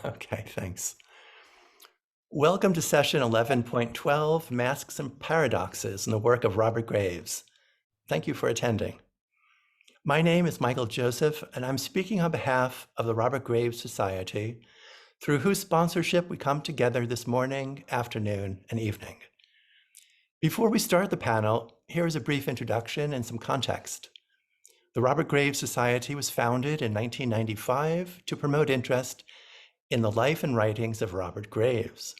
Okay, thanks. Welcome to session 11.12, Masks and Paradoxes in the work of Robert Graves. Thank you for attending. My name is Michael Joseph, and I'm speaking on behalf of the Robert Graves Society, through whose sponsorship we come together this morning, afternoon, and evening. Before we start the panel, here is a brief introduction and some context. The Robert Graves Society was founded in 1995 to promote interest in the life and writings of Robert Graves.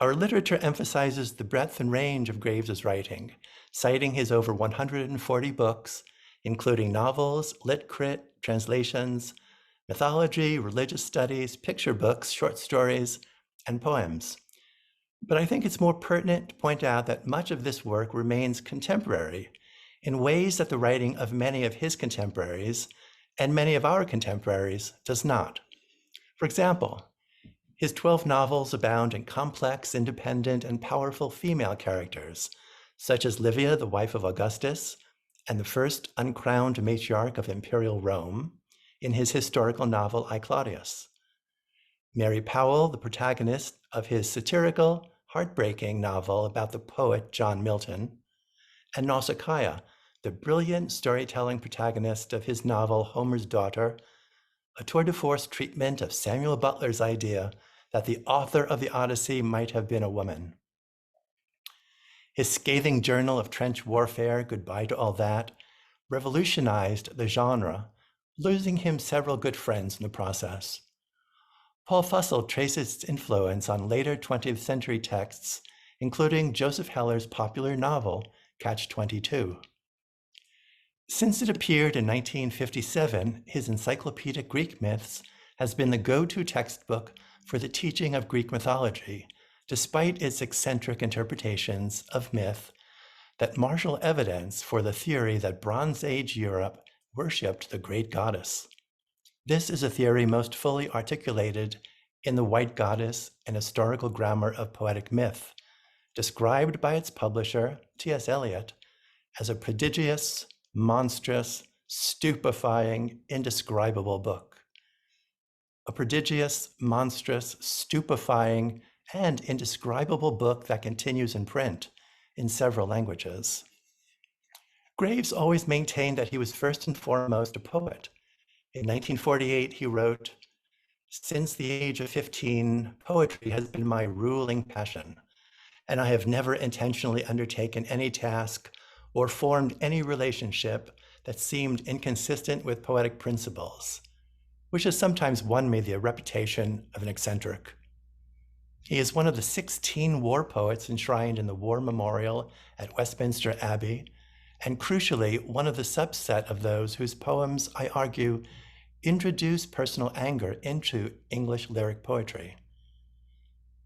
Our literature emphasizes the breadth and range of Graves's writing, citing his over 140 books, including novels, lit crit, translations, mythology, religious studies, picture books, short stories, and poems. But I think it's more pertinent to point out that much of this work remains contemporary in ways that the writing of many of his contemporaries and many of our contemporaries does not. For example, his 12 novels abound in complex, independent, and powerful female characters, such as Livia, the wife of Augustus, and the first uncrowned matriarch of imperial Rome, in his historical novel I, Claudius. Mary Powell, the protagonist of his satirical, heartbreaking novel about the poet John Milton, and Nausicaa, the brilliant storytelling protagonist of his novel Homer's Daughter, a tour de force treatment of Samuel Butler's idea that the author of the Odyssey might have been a woman. His scathing journal of trench warfare, Goodbye to All That, revolutionized the genre, losing him several good friends in the process. Paul Fussell traces its influence on later 20th century texts, including Joseph Heller's popular novel, Catch-22. Since it appeared in 1957, his Encyclopedic Greek Myths has been the go-to textbook for the teaching of Greek mythology, despite its eccentric interpretations of myth that marshal evidence for the theory that Bronze Age Europe worshipped the great goddess. This is a theory most fully articulated in The White Goddess, an Historical Grammar of Poetic Myth, described by its publisher, T.S. Eliot, as a prodigious, monstrous, stupefying, indescribable book. A prodigious, monstrous, stupefying, and indescribable book that continues in print in several languages. Graves always maintained that he was first and foremost a poet. In 1948, he wrote, "Since the age of 15, poetry has been my ruling passion, and I have never intentionally undertaken any task or formed any relationship that seemed inconsistent with poetic principles, which has sometimes won me the reputation of an eccentric." He is one of the 16 war poets enshrined in the War Memorial at Westminster Abbey, and crucially, one of the subset of those whose poems, I argue, introduce personal anger into English lyric poetry.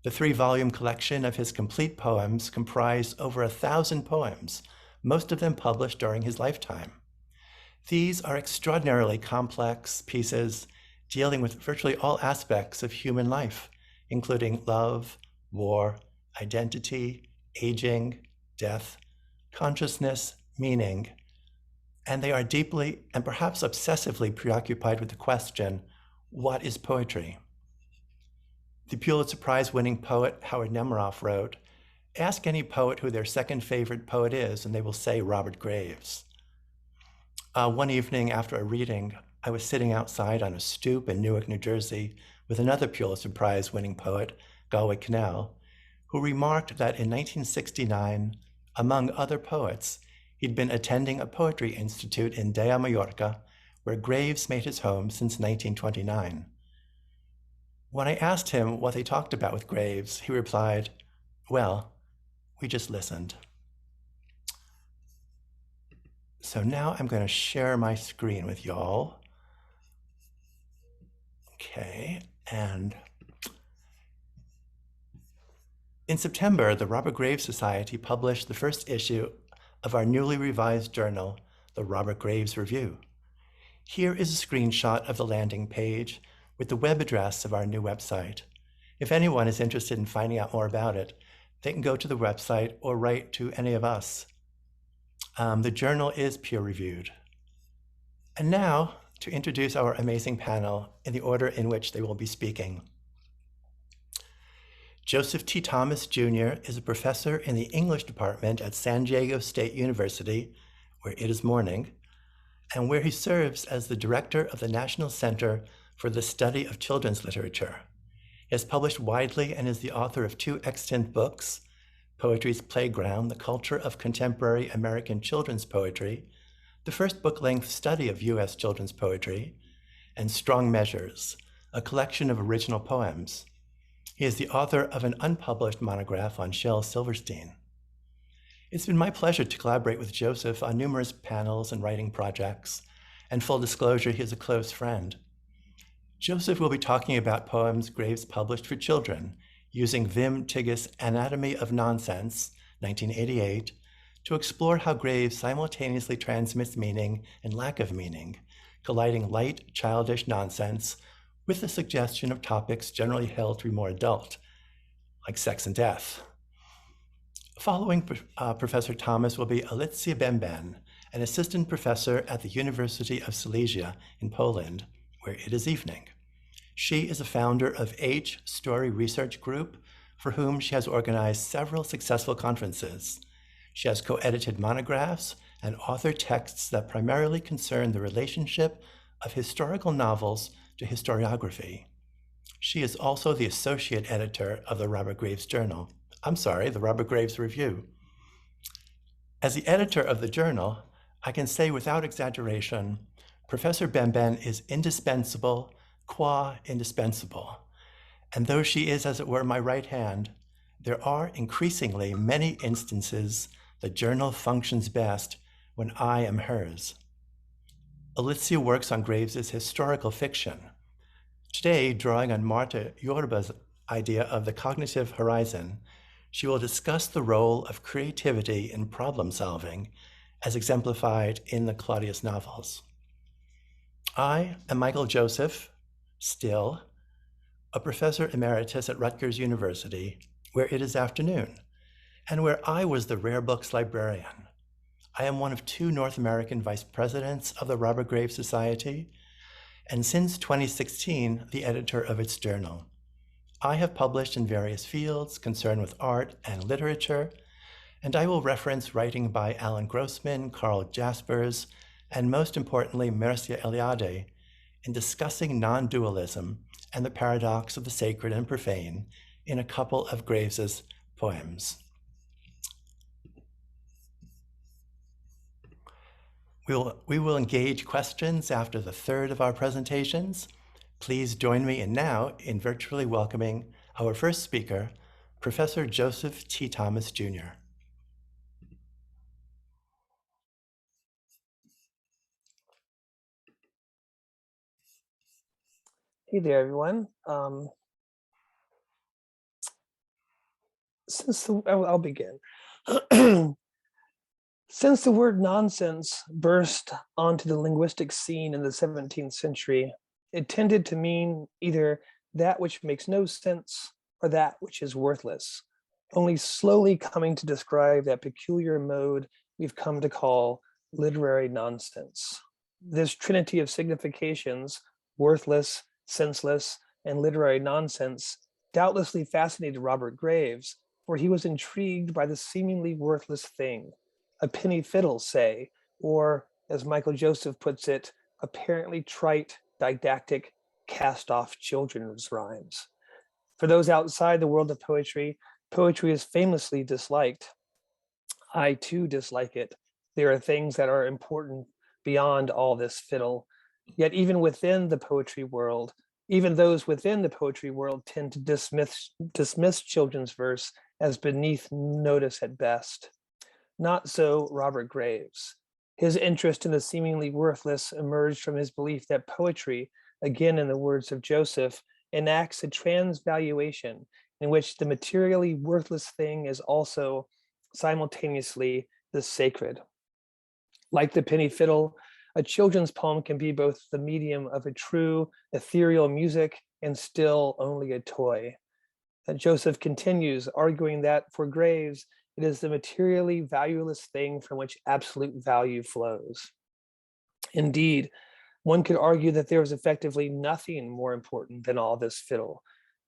The 3-volume collection of his complete poems comprise over 1,000 poems, most of them published during his lifetime. These are extraordinarily complex pieces dealing with virtually all aspects of human life, including love, war, identity, aging, death, consciousness, meaning, and they are deeply and perhaps obsessively preoccupied with the question, what is poetry? The Pulitzer Prize-winning poet Howard Nemeroff wrote, "Ask any poet who their second favorite poet is, and they will say Robert Graves." One evening after a reading, I was sitting outside on a stoop in Newark, New Jersey, with another Pulitzer Prize-winning poet, Galway Kinnell, who remarked that in 1969, among other poets, he'd been attending a poetry institute in Dea, Mallorca, where Graves made his home since 1929. When I asked him what they talked about with Graves, he replied, "Well, we just listened." So now I'm going to share my screen with y'all. Okay, and in September, the Robert Graves Society published the first issue of our newly revised journal, the Robert Graves Review. Here is a screenshot of the landing page with the web address of our new website. If anyone is interested in finding out more about it, they can go to the website or write to any of us. The journal is peer-reviewed. And now, to introduce our amazing panel in the order in which they will be speaking. Joseph T. Thomas, Jr. is a professor in the English department at San Diego State University, where it is morning, and where he serves as the director of the National Center for the Study of Children's Literature. He has published widely and is the author of 2 extant books, Poetry's Playground, The Culture of Contemporary American Children's Poetry, the first book-length study of U.S. children's poetry, and Strong Measures, a collection of original poems. He is the author of an unpublished monograph on Shel Silverstein. It's been my pleasure to collaborate with Joseph on numerous panels and writing projects, and full disclosure, he is a close friend. Joseph will be talking about poems Graves published for children, using Wim Tigges' Anatomy of Nonsense, 1988, to explore how Graves simultaneously transmits meaning and lack of meaning, colliding light, childish nonsense with the suggestion of topics generally held to be more adult, like sex and death. Following Professor Thomas will be Alicja Bemben, an assistant professor at the University of Silesia in Poland, where it is evening. She is a founder of H Story Research Group, for whom she has organized several successful conferences. She has co-edited monographs and authored texts that primarily concern the relationship of historical novels to historiography. She is also the associate editor of the Robert Graves Journal. The Robert Graves Review. As the editor of the journal, I can say without exaggeration, Professor Bemben is indispensable, qua indispensable. And though she is, as it were, my right hand, there are increasingly many instances the journal functions best when I am hers. Alicja works on Graves's historical fiction. Today, drawing on Marta Yorba's idea of the cognitive horizon, she will discuss the role of creativity in problem solving as exemplified in the Claudius novels. I am Michael Joseph, still, a professor emeritus at Rutgers University, where it is afternoon, and where I was the rare books librarian. I am one of 2 North American vice presidents of the Robert Graves Society, and since 2016, the editor of its journal. I have published in various fields concerned with art and literature, and I will reference writing by Alan Grossman, Carl Jaspers, and most importantly, Mircea Eliade, in discussing non-dualism and the paradox of the sacred and profane in a couple of Graves's poems. We will engage questions after the third of our presentations. Please join me now in virtually welcoming our first speaker, Professor Joseph T. Thomas, Jr. Hey there, everyone. I'll begin. Since the word nonsense burst onto the linguistic scene in the 17th century, it tended to mean either that which makes no sense or that which is worthless, only slowly coming to describe that peculiar mode we've come to call literary nonsense. This trinity of significations, worthless, senseless, and literary nonsense, doubtlessly fascinated Robert Graves, for he was intrigued by the seemingly worthless thing, a penny fiddle, say, or, as Michael Joseph puts it, apparently trite, didactic, cast-off children's rhymes. For those outside the world of poetry, poetry is famously disliked. I too dislike it. There are things that are important beyond all this fiddle. Yet even within the poetry world, even those within the poetry world tend to dismiss children's verse as beneath notice at best. Not so Robert Graves. His interest in the seemingly worthless emerged from his belief that poetry, again in the words of Joseph, enacts a transvaluation in which the materially worthless thing is also simultaneously the sacred. Like the penny fiddle, a children's poem can be both the medium of a true ethereal music and still only a toy. And Joseph continues, arguing that for Graves, it is the materially valueless thing from which absolute value flows. Indeed, One could argue that there is effectively nothing more important than all this fiddle,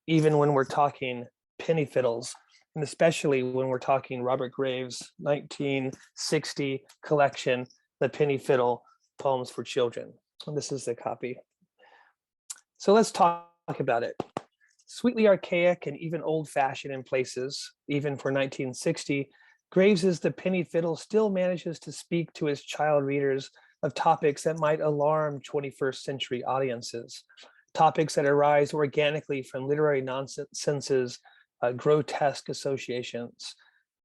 even when we're talking penny fiddles, and especially when we're talking Robert Graves' 1960 collection, The Penny Fiddle, Poems for Children. And this is the copy. So let's talk about it. Sweetly archaic and even old-fashioned in places, even for 1960, Graves's The Penny Fiddle still manages to speak to his child readers of topics that might alarm 21st century audiences, topics that arise organically from literary nonsense's grotesque associations.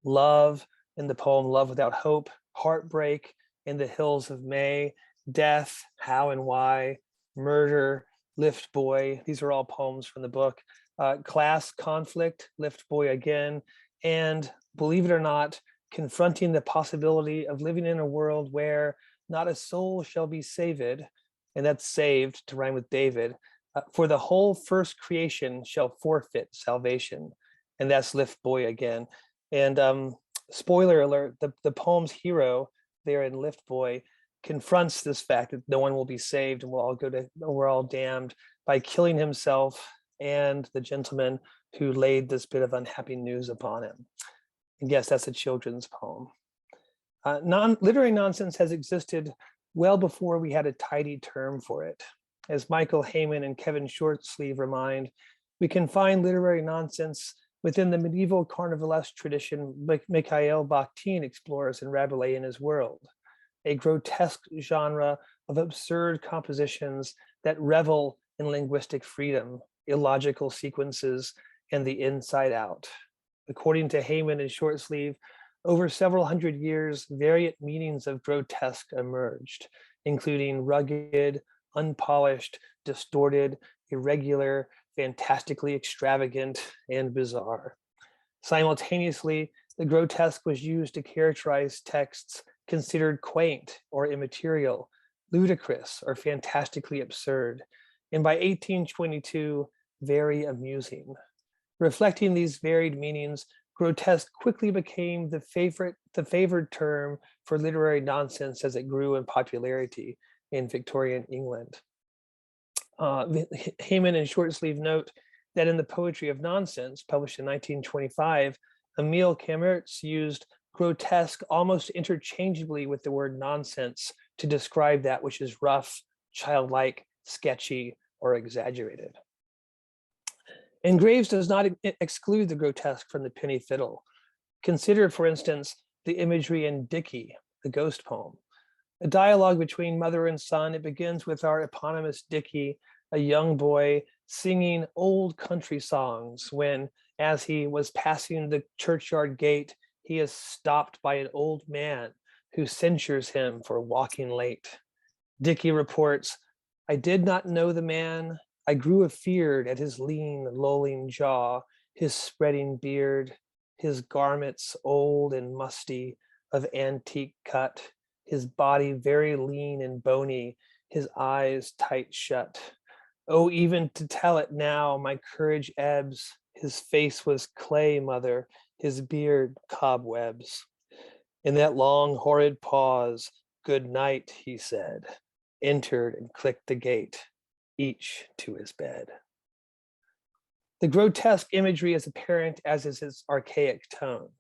Love in the poem Love Without Hope, heartbreak in the Hills of May, death, how and why, murder, Lift Boy. These are all poems from the book. Class conflict, Lift Boy again, and believe it or not, confronting the possibility of living in a world where not a soul shall be saved, and that's saved to rhyme with David, for the whole first creation shall forfeit salvation, and that's Lift Boy again. And spoiler alert, the poem's hero there in Lift Boy confronts this fact that no one will be saved and we're all damned by killing himself and the gentleman who laid this bit of unhappy news upon him. And yes, that's a children's poem. Literary nonsense has existed well before we had a tidy term for it. As Michael Heyman and Kevin Shortsleeve remind, we can find literary nonsense within the medieval carnivalesque tradition Mikhail Bakhtin explores in Rabelais and His World, a grotesque genre of absurd compositions that revel in linguistic freedom, illogical sequences, and the inside out. According to Heyman and Shortsleeve, over several hundred years, varied meanings of grotesque emerged, including rugged, unpolished, distorted, irregular, fantastically extravagant, and bizarre. Simultaneously, the grotesque was used to characterize texts considered quaint or immaterial, ludicrous or fantastically absurd, and by 1822, very amusing. Reflecting these varied meanings, grotesque quickly became the favored term for literary nonsense as it grew in popularity in Victorian England. Heyman and Shortsleeve note that in the Poetry of Nonsense, published in 1925, Emile Cammertz used grotesque almost interchangeably with the word nonsense to describe that which is rough, childlike, sketchy, or exaggerated. And Graves does not exclude the grotesque from the penny fiddle. Consider, for instance, the imagery in Dickie, the ghost poem. A dialogue between mother and son, it begins with our eponymous Dickie, a young boy singing old country songs when, as he was passing the churchyard gate, he is stopped by an old man who censures him for walking late. Dickie reports, "I did not know the man. I grew afeared at his lean, lolling jaw, his spreading beard, his garments old and musty, of antique cut, his body very lean and bony, his eyes tight shut. Oh, even to tell it now, my courage ebbs. His face was clay, mother, his beard cobwebs. In that long, horrid pause, good night, he said, entered and clicked the gate, each to his bed." The grotesque imagery is apparent, as is its archaic tone.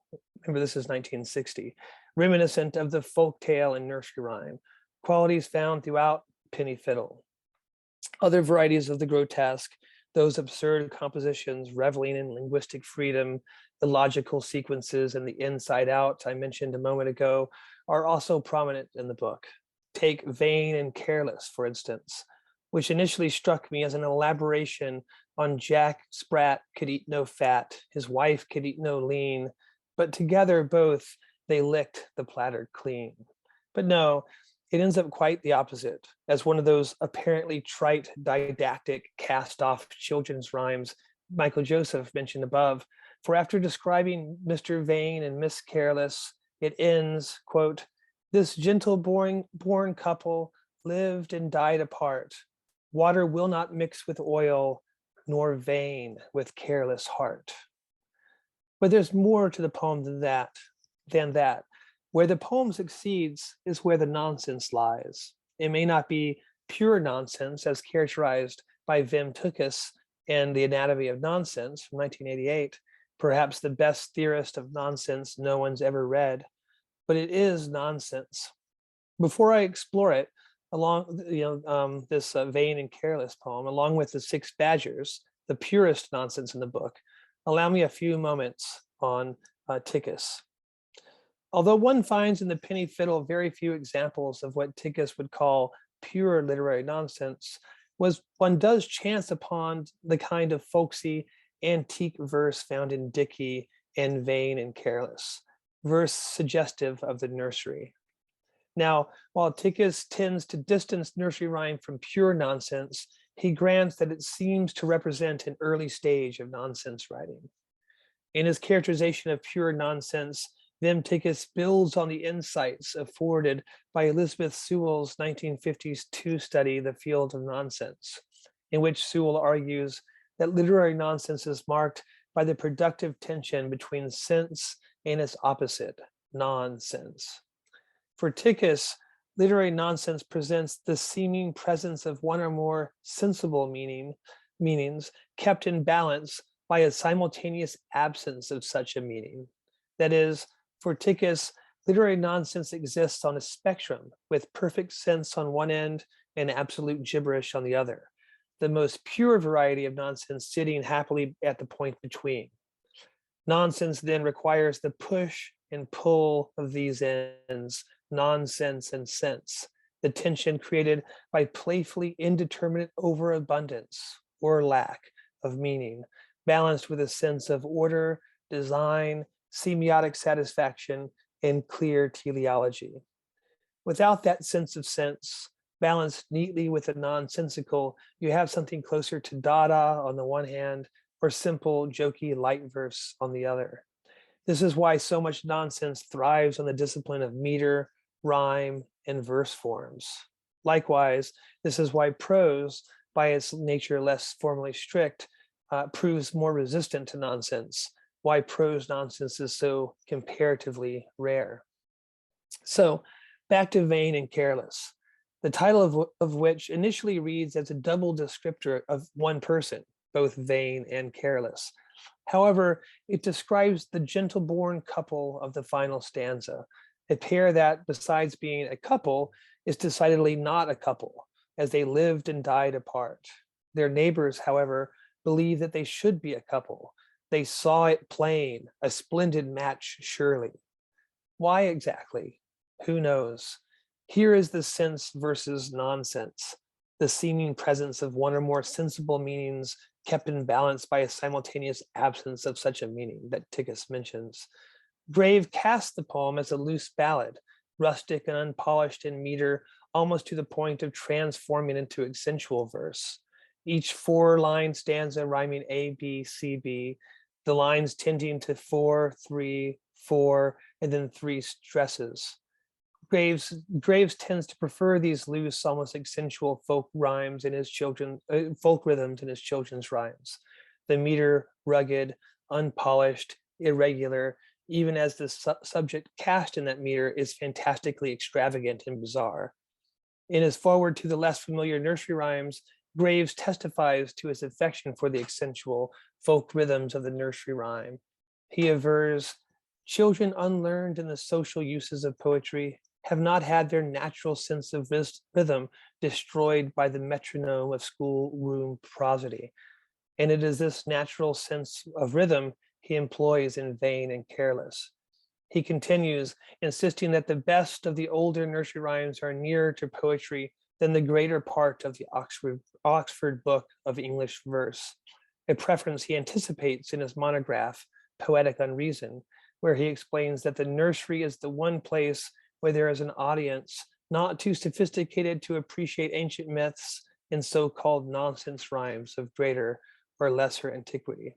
Remember, this is 1960, reminiscent of the folk tale and nursery rhyme, qualities found throughout Penny Fiddle. Other varieties of the grotesque, those absurd compositions reveling in linguistic freedom, illogical sequences, and the inside out I mentioned a moment ago, are also prominent in the book. Take Vain and Careless, for instance, which initially struck me as an elaboration on Jack Sprat could eat no fat, his wife could eat no lean, but together both they licked the platter clean. But no, it ends up quite the opposite, as one of those apparently trite, didactic, cast-off children's rhymes Michael Joseph mentioned above. For after describing Mr. Vain and Miss Careless, it ends, quote, "This gentle born couple lived and died apart. Water will not mix with oil, nor vain with careless heart." But there's more to the poem than that. Where the poem succeeds is where the nonsense lies. It may not be pure nonsense, as characterized by Wim Tukes in The Anatomy of Nonsense from 1988, perhaps the best theorist of nonsense no one's ever read, but it is nonsense. Before I explore it, along this Vain and Careless poem, along with the Six Badgers, the purest nonsense in the book, allow me a few moments on Tukes. Although one finds in the Penny Fiddle very few examples of what Tukes would call pure literary nonsense, one does chance upon the kind of folksy, antique verse found in Dickey and Vain and Careless, verse suggestive of the nursery. Now, while Tukes tends to distance nursery rhyme from pure nonsense, he grants that it seems to represent an early stage of nonsense writing. In his characterization of pure nonsense, Wim Tukes builds on the insights afforded by Elizabeth Sewell's 1952 study, The Field of Nonsense, in which Sewell argues that literary nonsense is marked by the productive tension between sense and its opposite, nonsense. For Tukes, literary nonsense presents the seeming presence of one or more sensible meanings kept in balance by a simultaneous absence of such a meaning. That is, for Tukes, literary nonsense exists on a spectrum with perfect sense on one end and absolute gibberish on the other, the most pure variety of nonsense sitting happily at the point between. Nonsense then requires the push and pull of these ends, nonsense and sense, the tension created by playfully indeterminate overabundance or lack of meaning, balanced with a sense of order, design, semiotic satisfaction, and clear teleology. Without that sense of sense, balanced neatly with the nonsensical, you have something closer to Dada on the one hand, or simple, jokey, light verse on the other. This is why so much nonsense thrives on the discipline of meter, rhyme, and verse forms. Likewise, this is why prose, by its nature less formally strict, proves more resistant to nonsense, why prose nonsense is so comparatively rare. So back to Vain and Careless, the title of which initially reads as a double descriptor of one person, both vain and careless. However, it describes the gentle-born couple of the final stanza, a pair that, besides being a couple, is decidedly not a couple, as they lived and died apart. Their neighbors, however, believe that they should be a couple. They saw it plain, a splendid match, surely. Why exactly? Who knows? Here is the sense versus nonsense, the seeming presence of one or more sensible meanings kept in balance by a simultaneous absence of such a meaning that Tukes mentions. Grave casts the poem as a loose ballad, rustic and unpolished in meter, almost to the point of transforming into accentual verse. Each 4-line stanza rhyming A, B, C, B, the lines tending to 4, 3, 4, and then 3 stresses. Graves tends to prefer these loose, almost accentual folk rhymes in his folk rhythms in his children's rhymes. The meter rugged, unpolished, irregular, even as the subject cast in that meter is fantastically extravagant and bizarre. In his foreword to the less familiar nursery rhymes, Graves testifies to his affection for the accentual folk rhythms of the nursery rhyme. He avers, "Children unlearned in the social uses of poetry have not had their natural sense of rhythm destroyed by the metronome of schoolroom prosody. And it is this natural sense of rhythm he employs in Vain and Careless." He continues, insisting that the best of the older nursery rhymes are nearer to poetry than the greater part of the Oxford Book of English Verse, a preference he anticipates in his monograph, Poetic Unreason, where he explains that the nursery is the one place where there is an audience not too sophisticated to appreciate ancient myths and so-called nonsense rhymes of greater or lesser antiquity.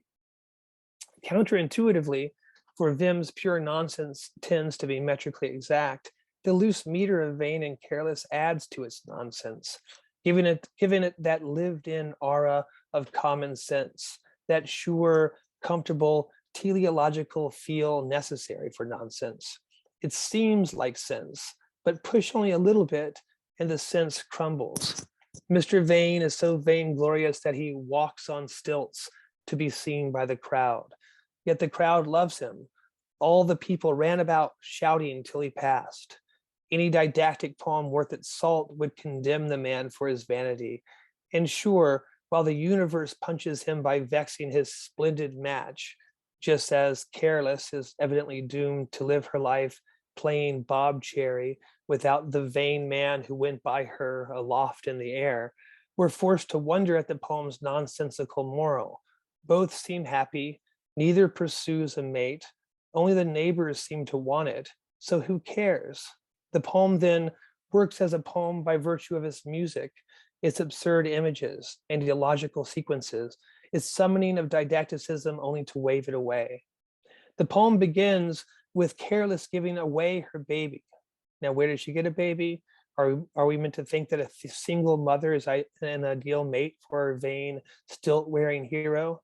Counterintuitively, for Vim's pure nonsense tends to be metrically exact, the loose meter of Vain and Careless adds to its nonsense, giving it that lived-in aura of common sense, that sure, comfortable, teleological feel necessary for nonsense. It seems like sense, but push only a little bit and the sense crumbles. Mr. Vain is so vainglorious that he walks on stilts to be seen by the crowd. Yet the crowd loves him. All the people ran about shouting till he passed. Any didactic poem worth its salt would condemn the man for his vanity. And sure, while the universe punches him by vexing his splendid match, just as Careless is evidently doomed to live her life playing Bob Cherry without the vain man who went by her aloft in the air, we're forced to wonder at the poem's nonsensical moral. Both seem happy, neither pursues a mate, only the neighbors seem to want it, so who cares? The poem then works as a poem by virtue of its music, its absurd images and illogical sequences, its summoning of didacticism only to wave it away. The poem begins with Careless giving away her baby. Now, where did she get a baby? Are we meant to think that a single mother is an ideal mate for our vain, stilt-wearing hero?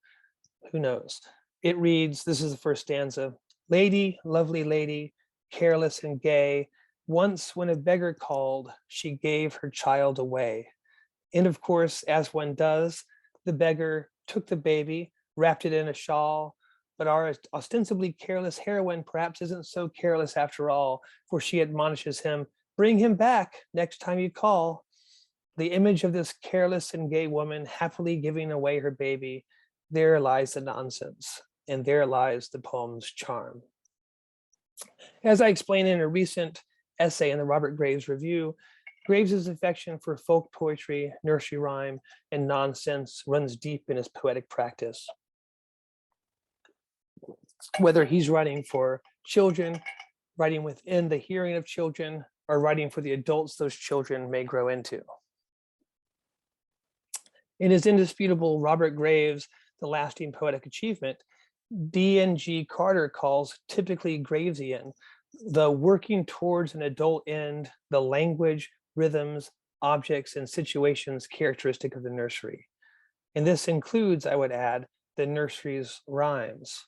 Who knows? It reads, this is the first stanza, lady, lovely lady, careless and gay, once when a beggar called, she gave her child away. And of course, as one does, the beggar took the baby, wrapped it in a shawl, but our ostensibly careless heroine perhaps isn't so careless after all, for she admonishes him, bring him back next time you call. The image of this careless and gay woman happily giving away her baby, there lies the nonsense, and there lies the poem's charm. As I explained in a recent essay in the Robert Graves Review, Graves's affection for folk poetry, nursery rhyme, and nonsense runs deep in his poetic practice. Whether he's writing for children, writing within the hearing of children, or writing for the adults those children may grow into. In his indisputable Robert Graves, The Lasting Poetic Achievement, D.N.G. Carter calls typically Gravesian the working towards an adult end, the language, rhythms, objects, and situations characteristic of the nursery. And this includes, I would add, the nursery's rhymes.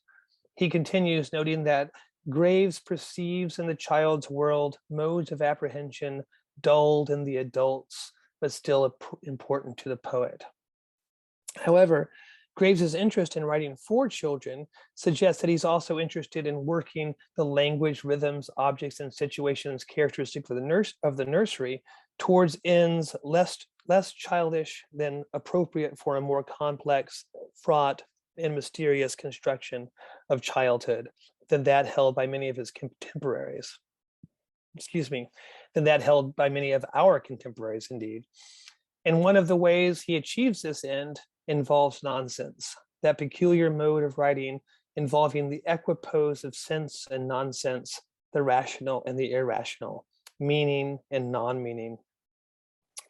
He continues, noting that Graves perceives in the child's world modes of apprehension dulled in the adults, but still important to the poet. However, Graves's interest in writing for children suggests that he's also interested in working the language, rhythms, objects, and situations characteristic of the nursery towards ends less childish than appropriate for a more complex, fraught, and mysterious construction of childhood than that held by many of his contemporaries. Than that held by many of our contemporaries, indeed. And one of the ways he achieves this end involves nonsense, that peculiar mode of writing involving the equipoise of sense and nonsense, the rational and the irrational, meaning and non-meaning.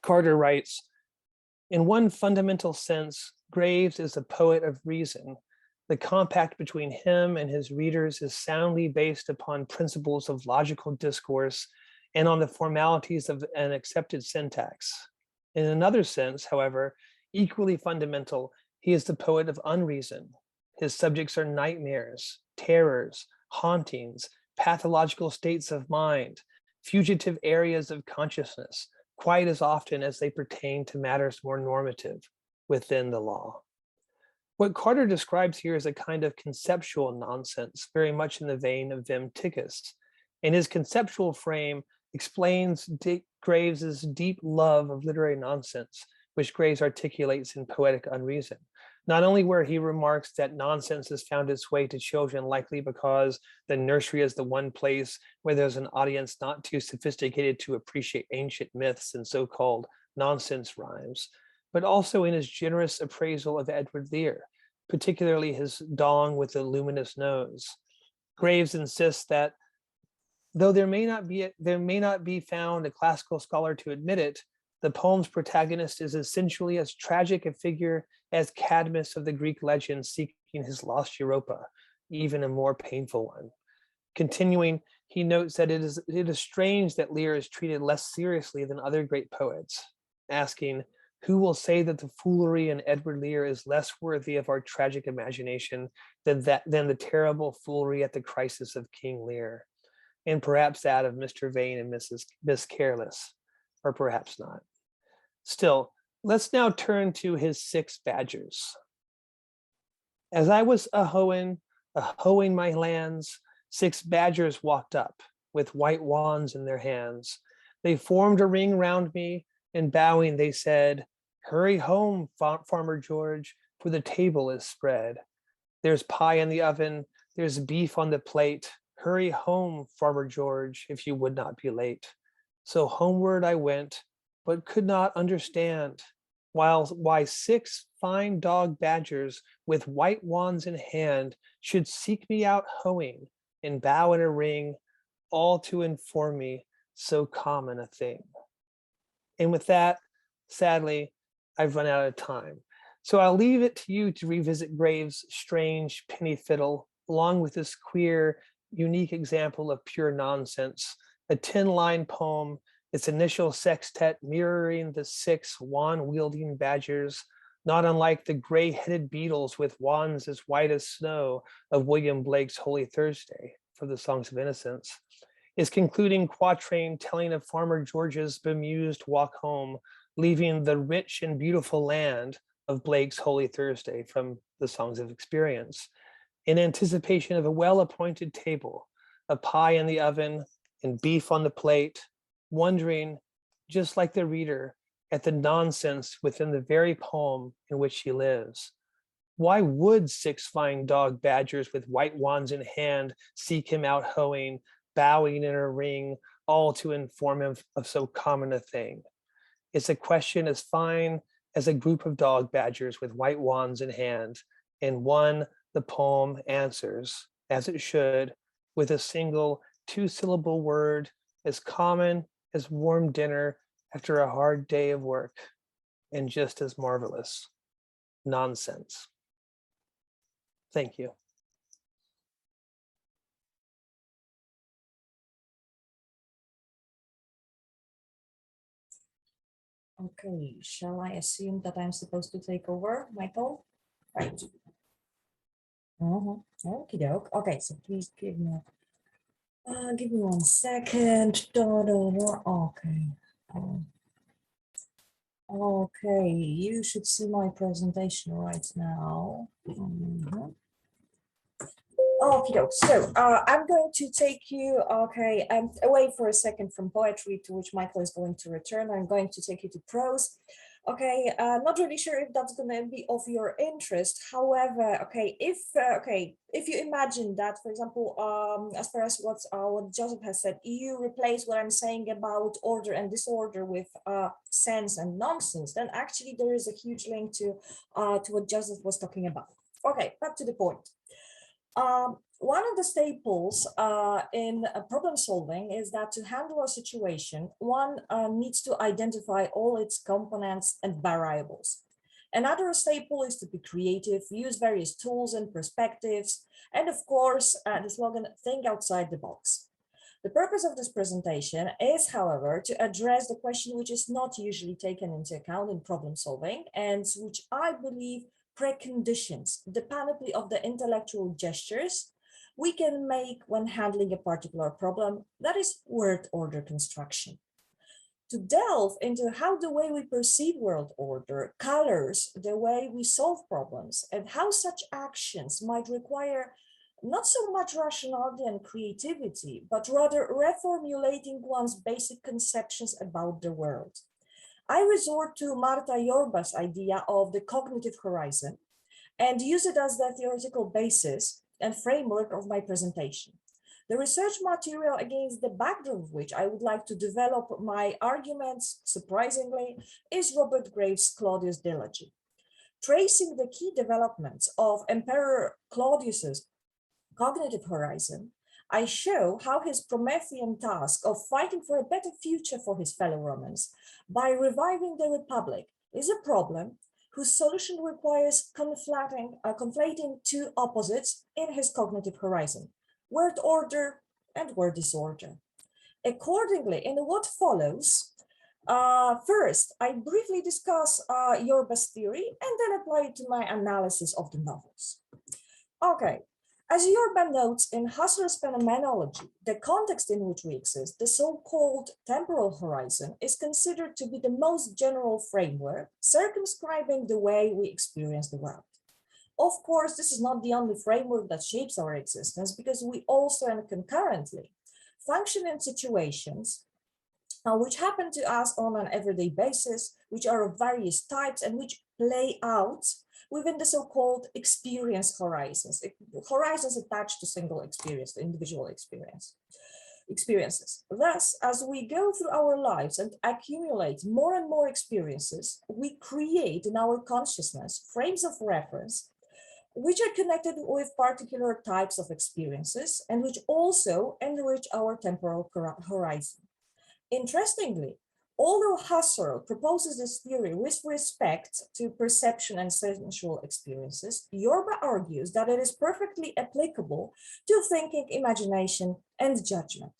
Carter writes, in one fundamental sense, Graves is a poet of reason. The compact between him and his readers is soundly based upon principles of logical discourse and on the formalities of an accepted syntax. In another sense, however, equally fundamental, he is the poet of unreason. His subjects are nightmares, terrors, hauntings, pathological states of mind, fugitive areas of consciousness, quite as often as they pertain to matters more normative within the law. What Carter describes here is a kind of conceptual nonsense, very much in the vein of Vim Tickus. And his conceptual frame explains Graves's deep love of literary nonsense, which Graves articulates in Poetic Unreason. Not only where he remarks that nonsense has found its way to children likely because the nursery is the one place where there's an audience not too sophisticated to appreciate ancient myths and so-called nonsense rhymes, but also in his generous appraisal of Edward Lear, particularly his dong with the luminous nose. Graves insists that though there may not be found a classical scholar to admit it, the poem's protagonist is essentially as tragic a figure as Cadmus of the Greek legend seeking his lost Europa, even a more painful one. Continuing, he notes that it is strange that Lear is treated less seriously than other great poets, asking, who will say that the foolery in Edward Lear is less worthy of our tragic imagination than the terrible foolery at the crisis of King Lear, and perhaps that of Mr. Vain and Miss Careless, or perhaps not. Still, Let's now turn to his 6 badgers. As I was a-hoeing my lands, 6 badgers walked up with white wands in their hands. They formed a ring round me, and bowing they said, "Hurry home, Farmer George, for the table is spread. There's pie in the oven, there's beef on the plate. Hurry home, Farmer George, if you would not be late." So homeward I went, but could not understand why 6 fine dog badgers with white wands in hand should seek me out hoeing and bow in a ring, all to inform me so common a thing. And with that, sadly, I've run out of time. So I'll leave it to you to revisit Graves' strange penny fiddle, along with this queer, unique example of pure nonsense, a 10-line poem, its initial sextet mirroring the 6 wand-wielding badgers, not unlike the gray-headed beetles with wands as white as snow of William Blake's Holy Thursday for the Songs of Innocence. His concluding quatrain telling of Farmer George's bemused walk home, leaving the rich and beautiful land of Blake's Holy Thursday from the Songs of Experience, in anticipation of a well-appointed table, a pie in the oven and beef on the plate, wondering, just like the reader, at the nonsense within the very poem in which he lives. Why would 6 fine dog badgers with white wands in hand seek him out hoeing, bowing in a ring, all to inform him of so common a thing? It's a question as fine as a group of dog badgers with white wands in hand, and one the poem answers, as it should, with a single 2-syllable word, as common as warm dinner after a hard day of work, and just as marvelous: nonsense. Thank you. Okay, shall I assume that I'm supposed to take over, Michael? Right. Okie doke. Okay, so please give me 1 second. Okay. Okay, you should see my presentation right now. Okay, so I'm going to take you, I'm away for a second from poetry, to which Michael is going to return. I'm going to take you to prose. Okay, I'm not really sure if that's going to be of your interest. However, if you imagine that, for example, as far as what Joseph has said, you replace what I'm saying about order and disorder with sense and nonsense, then actually there is a huge link to what Joseph was talking about. Okay, back to the point. One of the staples in problem solving is that to handle a situation, one needs to identify all its components and variables. Another staple is to be creative, use various tools and perspectives, and of course, the slogan, think outside the box. The purpose of this presentation is, however, to address the question which is not usually taken into account in problem solving, and which I believe preconditions the panoply of the intellectual gestures we can make when handling a particular problem, that is word order construction. To delve into how the way we perceive world order colors the way we solve problems, and how such actions might require not so much rationality and creativity, but rather reformulating one's basic conceptions about the world, I resort to Marta Yorba's idea of the cognitive horizon and use it as the theoretical basis and framework of my presentation. The research material against the backdrop of which I would like to develop my arguments, surprisingly, is Robert Graves' Claudius Dilogy. Tracing the key developments of Emperor Claudius's cognitive horizon, I show how his Promethean task of fighting for a better future for his fellow Romans by reviving the Republic is a problem whose solution requires conflating 2 opposites in his cognitive horizon: word order and word disorder. Accordingly, in what follows, first, I briefly discuss Yorba's theory and then apply it to my analysis of the novels. Okay, As Jorba notes in Husserl's phenomenology, the context in which we exist, the so-called temporal horizon, is considered to be the most general framework circumscribing the way we experience the world. Of course, this is not the only framework that shapes our existence, because we also and concurrently function in situations which happen to us on an everyday basis, which are of various types and which play out within the so-called experience horizons, horizons attached to single experience, to individual experiences. Thus, as we go through our lives and accumulate more and more experiences, we create in our consciousness frames of reference which are connected with particular types of experiences and which also enrich our temporal horizon. Interestingly, although Husserl proposes this theory with respect to perception and sensual experiences, Jorba argues that it is perfectly applicable to thinking, imagination, and judgment.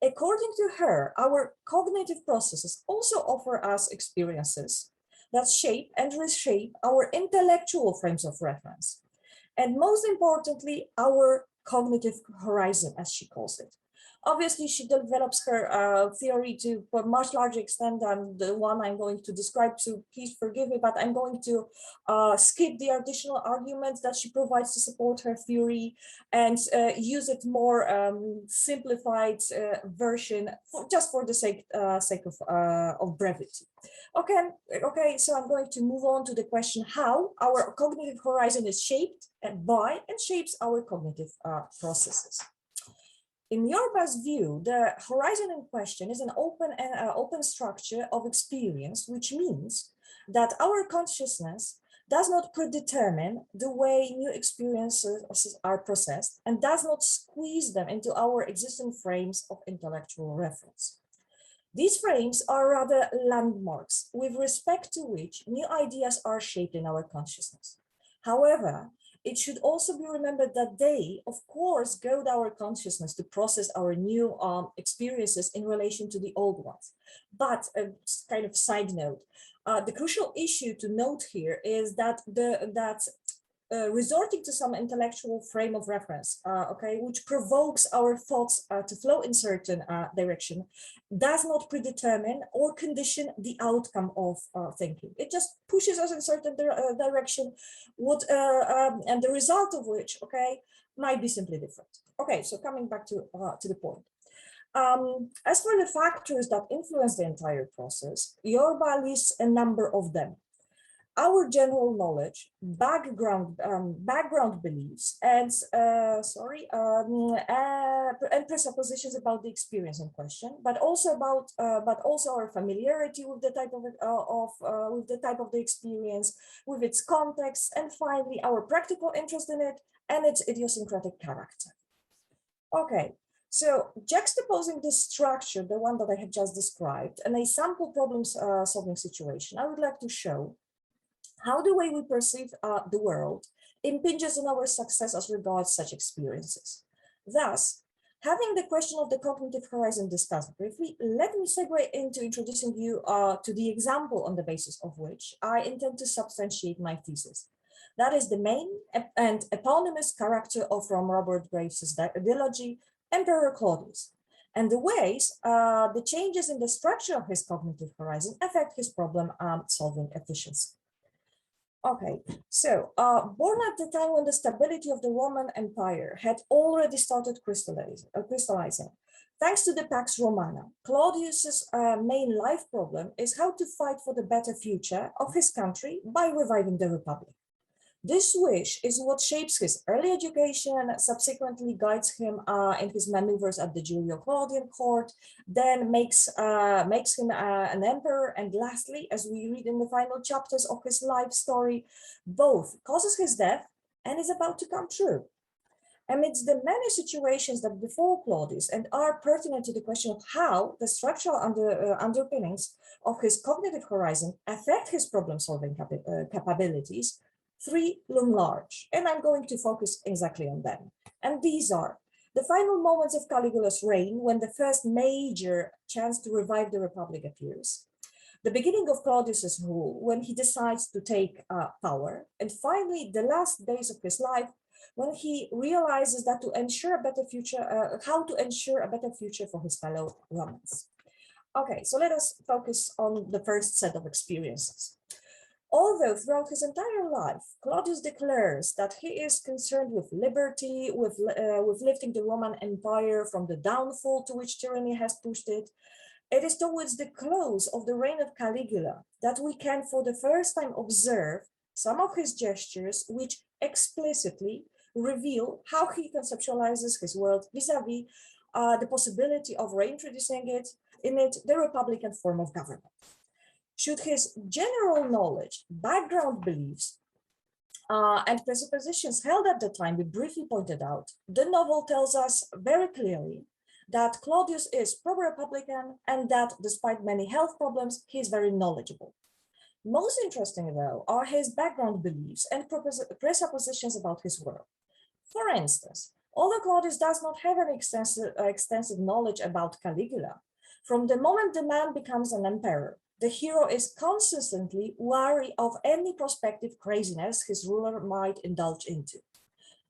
According to her, our cognitive processes also offer us experiences that shape and reshape our intellectual frames of reference, and most importantly, our cognitive horizon, as she calls it. Obviously, she develops her theory to a much larger extent than the one I'm going to describe, so please forgive me, but I'm going to skip the additional arguments that she provides to support her theory and use it more simplified version just for the sake of brevity. Okay, so I'm going to move on to the question how our cognitive horizon is shaped by and shapes our cognitive processes. In Jorba's view, the horizon in question is an open structure of experience, which means that our consciousness does not predetermine the way new experiences are processed and does not squeeze them into our existing frames of intellectual reference. These frames are rather landmarks with respect to which new ideas are shaped in our consciousness. However, it should also be remembered that they, of course, goad our consciousness to process our new experiences in relation to the old ones. But a kind of side note, the crucial issue to note here is that resorting to some intellectual frame of reference, which provokes our thoughts to flow in certain direction, does not predetermine or condition the outcome of thinking. It just pushes us in certain direction, and the result of which, might be simply different. Okay, so coming back to the point. As for the factors that influence the entire process, Jorba lists a number of them. Our general knowledge, background beliefs, and presuppositions about the experience in question, but also our familiarity with the type of the experience, with its context, and finally our practical interest in it and its idiosyncratic character. Okay. So juxtaposing this structure, the one that I have just described, and a sample problem solving situation, I would like to show how the way we perceive the world impinges on our success as regards such experiences. Thus, having the question of the cognitive horizon discussed briefly, let me segue into introducing you to the example on the basis of which I intend to substantiate my thesis. That is the main and eponymous character from Robert Graves' dialogy, Emperor Claudius, and the ways the changes in the structure of his cognitive horizon affect his problem solving efficiency. Okay, so born at the time when the stability of the Roman Empire had already started crystallizing, thanks to the Pax Romana, Claudius's main life problem is how to fight for the better future of his country by reviving the Republic. This wish is what shapes his early education and subsequently guides him in his maneuvers at the Julio-Claudian court, then makes him an emperor, and lastly, as we read in the final chapters of his life story, both causes his death and is about to come true. Amidst the many situations that befall Claudius and are pertinent to the question of how the structural underpinnings of his cognitive horizon affect his problem-solving capabilities, three loom large, and I'm going to focus exactly on them. And these are the final moments of Caligula's reign, when the first major chance to revive the Republic appears, the beginning of Claudius's rule, when he decides to take power, and finally, the last days of his life, when he realizes that to ensure a better future, how to ensure a better future for his fellow Romans. Okay, so let us focus on the first set of experiences. Although throughout his entire life, Claudius declares that he is concerned with liberty, with lifting the Roman Empire from the downfall to which tyranny has pushed it, it is towards the close of the reign of Caligula that we can for the first time observe some of his gestures which explicitly reveal how he conceptualizes his world vis-a-vis the possibility of reintroducing in it the republican form of government. Should his general knowledge, background beliefs, and presuppositions held at the time be briefly pointed out, the novel tells us very clearly that Claudius is pro-republican and that despite many health problems, he is very knowledgeable. Most interesting, though, are his background beliefs and presuppositions about his world. For instance, although Claudius does not have any extensive knowledge about Caligula, from the moment the man becomes an emperor, the hero is consistently wary of any prospective craziness his ruler might indulge into.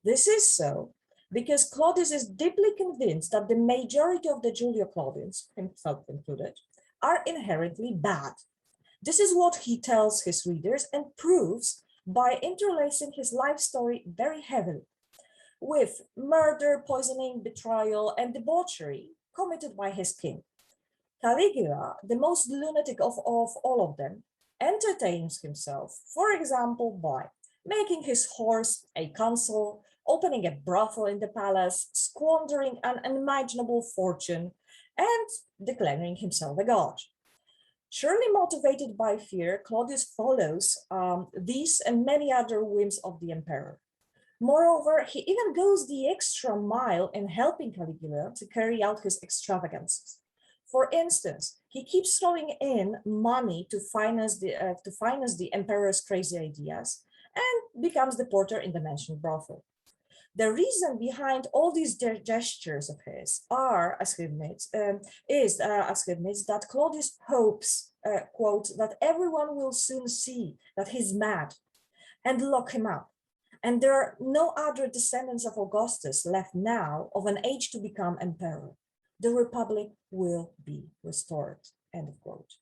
This is so because Claudius is deeply convinced that the majority of the Julio-Claudians, himself included, are inherently bad. This is what he tells his readers and proves by interlacing his life story very heavily with murder, poisoning, betrayal, and debauchery committed by his king. Caligula, the most lunatic of all of them, entertains himself, for example, by making his horse a consul, opening a brothel in the palace, squandering an unimaginable fortune, and declaring himself a god. Surely motivated by fear, Claudius follows these and many other whims of the emperor. Moreover, he even goes the extra mile in helping Caligula to carry out his extravagances. For instance, he keeps throwing in money to finance the emperor's crazy ideas and becomes the porter in the mentioned brothel. The reason behind all these gestures of his are, as he admits, that Claudius hopes, quote, that everyone will soon see that he's mad and lock him up. And there are no other descendants of Augustus left now of an age to become emperor. The republic will be restored, end of quote.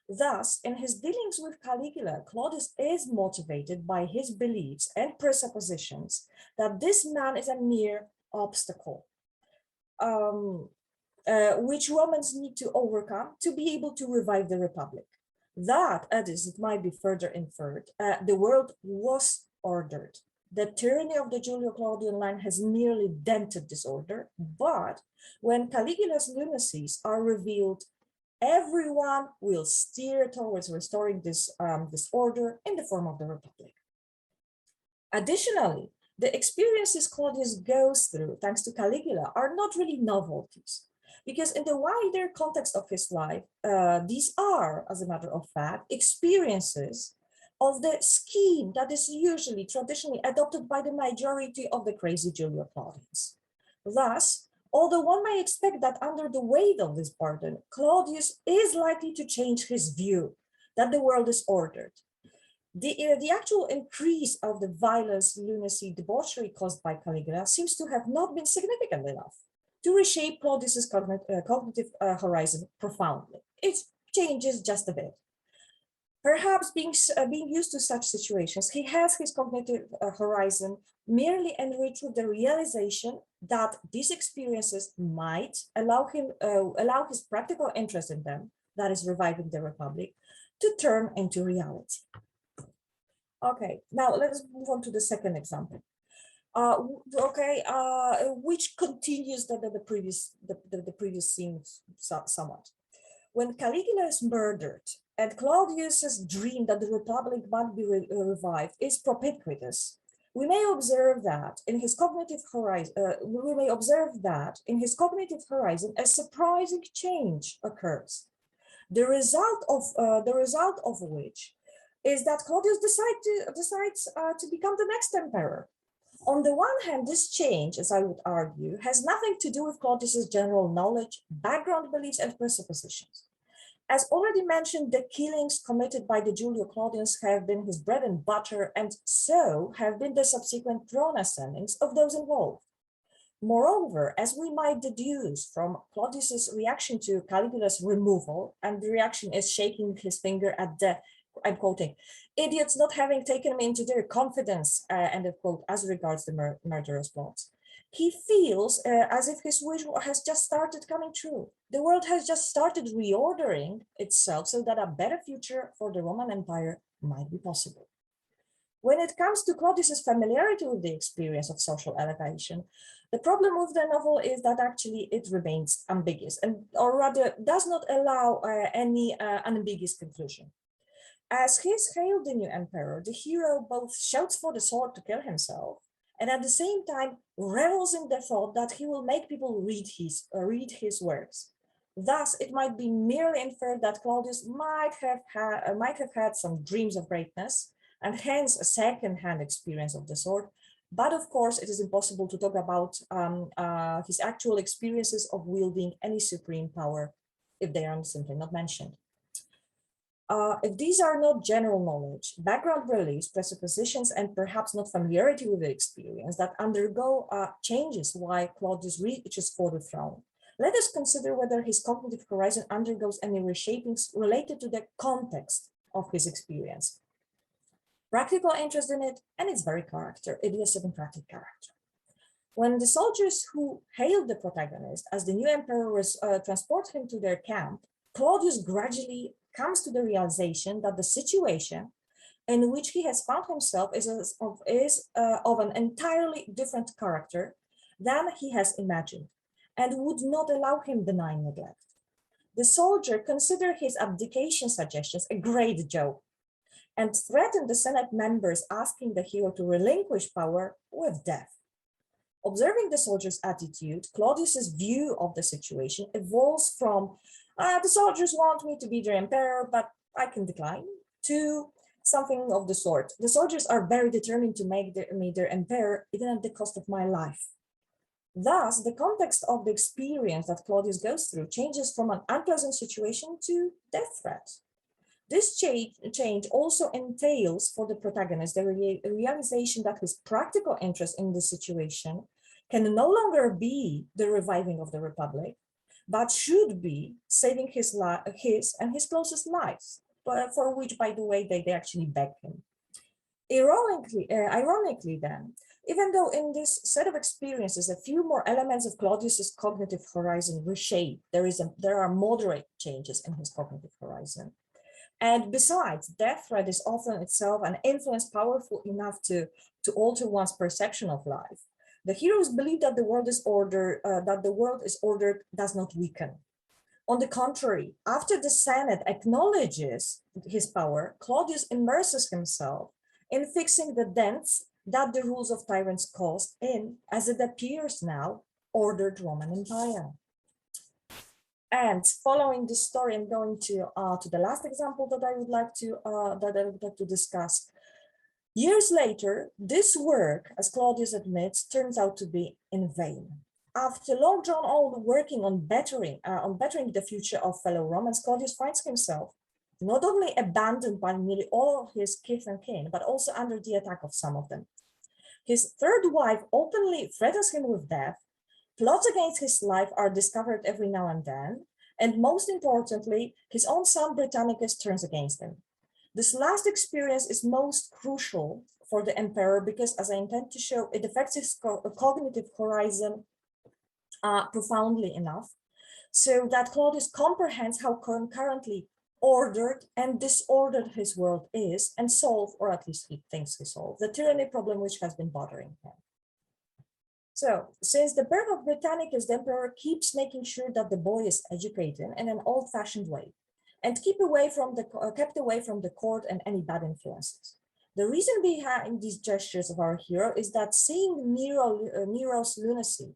Thus, in his dealings with Caligula, Claudius is motivated by his beliefs and presuppositions that this man is a mere obstacle, which Romans need to overcome to be able to revive the republic. That, as it might be further inferred, the world was ordered. The tyranny of the Julio-Claudian line has merely dented this order, but when Caligula's lunacies are revealed, everyone will steer towards restoring this order in the form of the republic. Additionally, the experiences Claudius goes through, thanks to Caligula, are not really novelties, because in the wider context of his life, these are, as a matter of fact, experiences of the scheme that is usually traditionally adopted by the majority of the crazy Julio-Claudians. Thus, although one may expect that under the weight of this burden, Claudius is likely to change his view that the world is ordered. The actual increase of the violence, lunacy, debauchery caused by Caligula seems to have not been significant enough to reshape Claudius's cognitive horizon profoundly. It changes just a bit. Perhaps being used to such situations, he has his cognitive horizon merely enriched with the realization that these experiences might allow his practical interest in them, that is reviving the republic, to turn into reality. Okay, now let's move on to the second example. Which continues the previous scene somewhat. When Caligula is murdered and Claudius's dream that the republic might be revived is propitious, we may observe that in his cognitive horizon, a surprising change occurs. The result of which is that Claudius decides to become the next emperor. On the one hand, this change, as I would argue, has nothing to do with Claudius's general knowledge, background beliefs, and presuppositions. As already mentioned, the killings committed by the Julio Claudians have been his bread and butter, and so have been the subsequent throne ascendings of those involved. Moreover, as we might deduce from Claudius's reaction to Caligula's removal, and the reaction is shaking his finger at the, I'm quoting, idiots not having taken him into their confidence, end of quote, as regards the murderous plots. He feels as if his wish has just started coming true. The world has just started reordering itself so that a better future for the Roman Empire might be possible. When it comes to Claudius's familiarity with the experience of social elevation, the problem with the novel is that actually it remains ambiguous, and or rather does not allow any unambiguous conclusion. As he is hailed the new emperor, the hero both shouts for the sword to kill himself, and at the same time revels in the thought that he will make people read his works. Thus, it might be merely inferred that Claudius might have had some dreams of greatness, and hence a second-hand experience of the sword. But of course, it is impossible to talk about his actual experiences of wielding any supreme power if they are simply not mentioned. If these are not general knowledge, background beliefs, presuppositions, and perhaps not familiarity with the experience that undergo changes while Claudius reaches for the throne, let us consider whether his cognitive horizon undergoes any reshapings related to the context of his experience, practical interest in it, and its very character, idiosyncratic character. When the soldiers who hailed the protagonist as the new emperor transport him to their camp, Claudius gradually comes to the realization that the situation in which he has found himself is of an entirely different character than he has imagined, and would not allow him benign neglect. The soldier considered his abdication suggestions a great joke, and threatened the Senate members asking the hero to relinquish power with death. Observing the soldier's attitude, Claudius's view of the situation evolves from the soldiers want me to be their emperor, but I can decline, to something of the sort. The soldiers are very determined to make me their emperor, even at the cost of my life. Thus, the context of the experience that Claudius goes through changes from an unpleasant situation to death threat. This change also entails for the protagonist the realization that his practical interest in the situation can no longer be the reviving of the Republic, but should be saving his and his closest lives, for which, by the way, they actually beg him. Ironically then, even though in this set of experiences, a few more elements of Claudius's cognitive horizon reshape, there are moderate changes in his cognitive horizon. And besides, death threat is often itself an influence powerful enough to alter one's perception of life. The heroes believe that the world is ordered does not weaken. On the contrary, after the Senate acknowledges his power, Claudius immerses himself in fixing the dents that the rules of tyrants caused in, as it appears now, ordered Roman Empire. And following this story, I'm going to the last example that I would like to discuss. Years later, this work, as Claudius admits, turns out to be in vain. After long drawn out working on bettering the future of fellow Romans, Claudius finds himself not only abandoned by nearly all his kith and kin, but also under the attack of some of them. His third wife openly threatens him with death. Plots against his life are discovered every now and then, and most importantly, his own son Britannicus turns against him. This last experience is most crucial for the emperor because, as I intend to show, it affects his cognitive horizon profoundly enough, so that Claudius comprehends how concurrently ordered and disordered his world is, and solve, or at least he thinks he solved, the tyranny problem which has been bothering him. So, since the birth of Britannicus, the emperor keeps making sure that the boy is educated in an old-fashioned way, and kept away from the court and any bad influences. The reason behind these gestures of our hero is that seeing Nero's lunacy,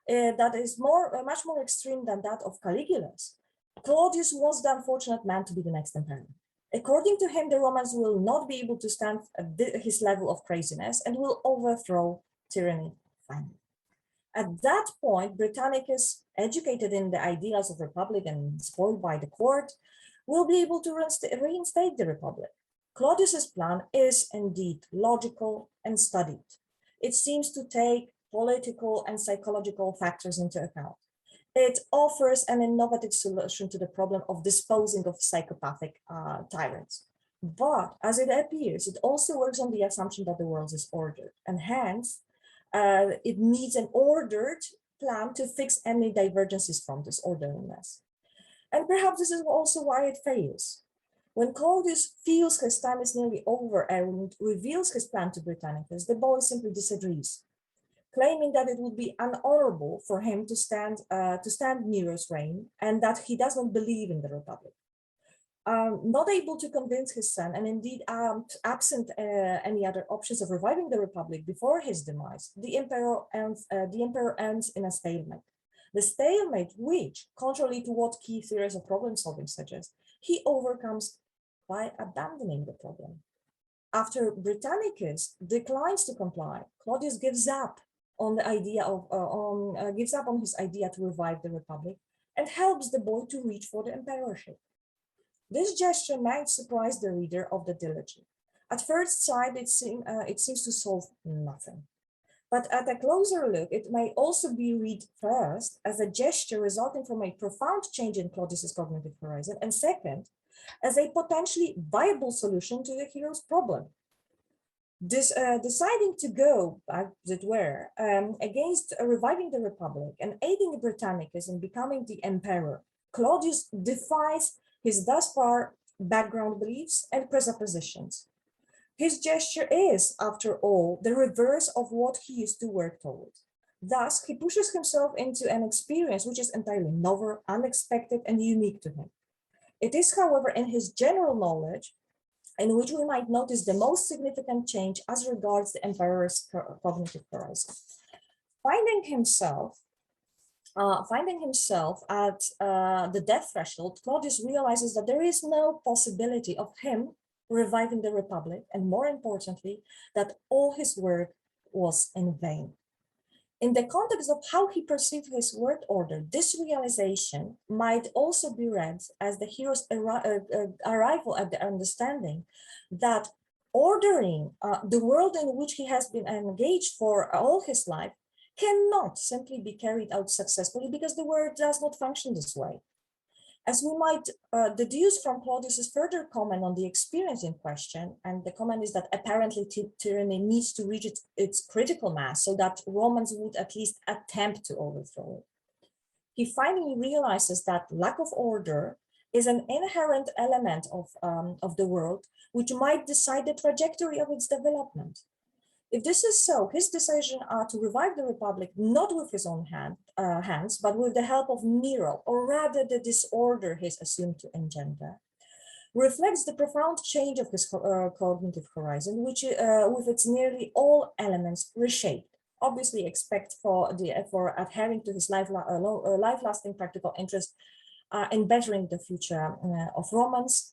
that is much more extreme than that of Caligula's, Claudius was the unfortunate man to be the next emperor. According to him, the Romans will not be able to stand at his level of craziness and will overthrow tyranny finally. At that point, Britannicus, educated in the ideals of republic and spoiled by the court, will be able to reinstate the Republic. Claudius's plan is indeed logical and studied. It seems to take political and psychological factors into account. It offers an innovative solution to the problem of disposing of psychopathic tyrants. But as it appears, it also works on the assumption that the world is ordered, and hence it needs an ordered plan to fix any divergences from this orderliness. And perhaps this is also why it fails. When Claudius feels his time is nearly over and reveals his plan to Britannicus, the boy simply disagrees, claiming that it would be unhonorable for him to stand Nero's reign and that he does not believe in the Republic. Not able to convince his son, and indeed absent any other options of reviving the Republic before his demise, the emperor ends in a stalemate. The stalemate which, contrary to what key theories of problem solving suggest, he overcomes by abandoning the problem. After Britannicus declines to comply, Claudius gives up on the idea of gives up on his idea to revive the Republic and helps the boy to reach for the emperorship. This gesture might surprise the reader of the Diligent. At first sight, it seems to solve nothing. But at a closer look, it may also be read first as a gesture resulting from a profound change in Claudius's cognitive horizon, and second, as a potentially viable solution to the hero's problem. Deciding to go, as it were, against reviving the Republic and aiding Britannicus in becoming the emperor, Claudius defies his thus far background beliefs and presuppositions. His gesture is, after all, the reverse of what he used to work towards. Thus, he pushes himself into an experience which is entirely novel, unexpected, and unique to him. It is, however, in his general knowledge in which we might notice the most significant change as regards the emperor's cognitive horizon. Finding himself at the death threshold, Claudius realizes that there is no possibility of him reviving the Republic, and more importantly, that all his work was in vain. In the context of how he perceived his word order, this realization might also be read as the hero's arrival at the understanding that ordering the world in which he has been engaged for all his life cannot simply be carried out successfully because the world does not function this way. As we might deduce from Claudius's further comment on the experience in question, and the comment is that apparently tyranny needs to reach its critical mass so that Romans would at least attempt to overthrow it. He finally realizes that lack of order is an inherent element of the world which might decide the trajectory of its development. If this is so, his decision to revive the Republic, not with his own hands, but with the help of Nero, or rather the disorder he's assumed to engender, reflects the profound change of his cognitive horizon, which with its nearly all elements reshaped. Obviously, except for adhering to his life-lasting practical interest in bettering the future of Romans,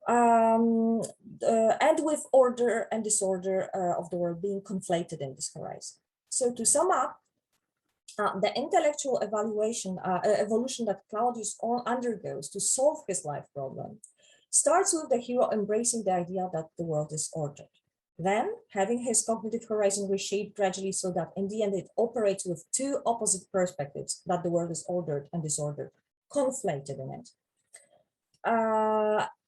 and with order and disorder of the world being conflated in this horizon. So to sum up, the intellectual evolution that Claudius undergoes to solve his life problem starts with the hero embracing the idea that the world is ordered. Then, having his cognitive horizon reshaped gradually so that in the end it operates with two opposite perspectives, that the world is ordered and disordered, conflated in it.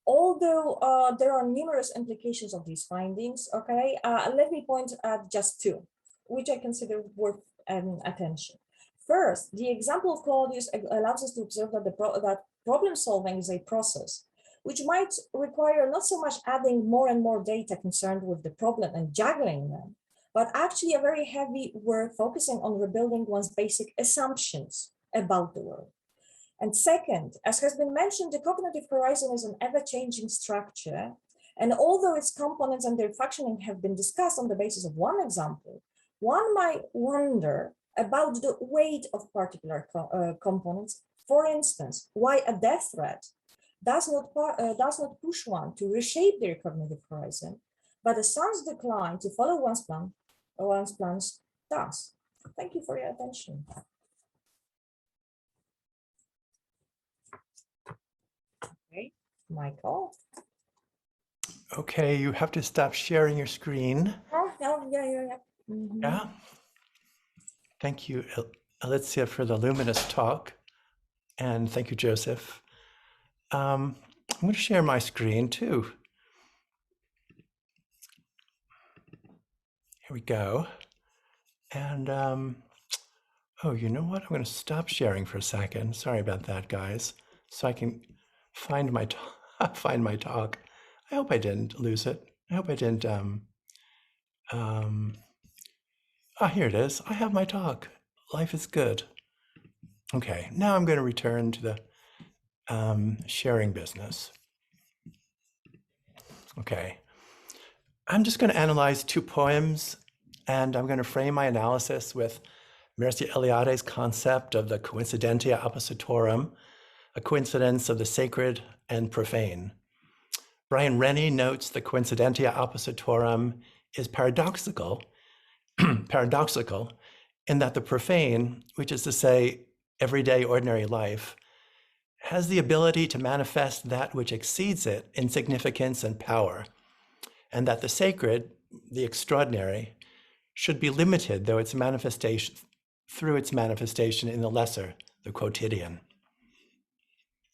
Although there are numerous implications of these findings, let me point at just two, which I consider worth attention. First, the example of Claudius allows us to observe that that problem solving is a process, which might require not so much adding more and more data concerned with the problem and juggling them, but actually a very heavy work focusing on rebuilding one's basic assumptions about the world. And second, as has been mentioned, the cognitive horizon is an ever-changing structure, and although its components and their functioning have been discussed on the basis of one example, one might wonder about the weight of particular components. For instance, why a death threat does not push one to reshape their cognitive horizon, but a son's decline to follow one's plans does. Thank you for your attention. Okay, Michael. Okay, you have to stop sharing your screen. Oh, yeah. Mhm. Yeah. Thank you, Alicia, for the luminous talk. And thank you, Joseph. I'm going to share my screen too. Here we go. And oh, you know what? I'm going to stop sharing for a second. Sorry about that, guys. So I can find my find my talk. I hope I didn't lose it. I hope I didn't. Here it is. I have my talk. Life is good. Okay, now I'm going to return to the sharing business. Okay, I'm just going to analyze two poems, and I'm going to frame my analysis with Mircea Eliade's concept of the coincidentia oppositorum, a coincidence of the sacred and profane. Brian Rennie notes the coincidentia oppositorum is paradoxical in that the profane, which is to say everyday ordinary life, has the ability to manifest that which exceeds it in significance and power, and that the sacred, the extraordinary, should be limited through its manifestation in the lesser, the quotidian.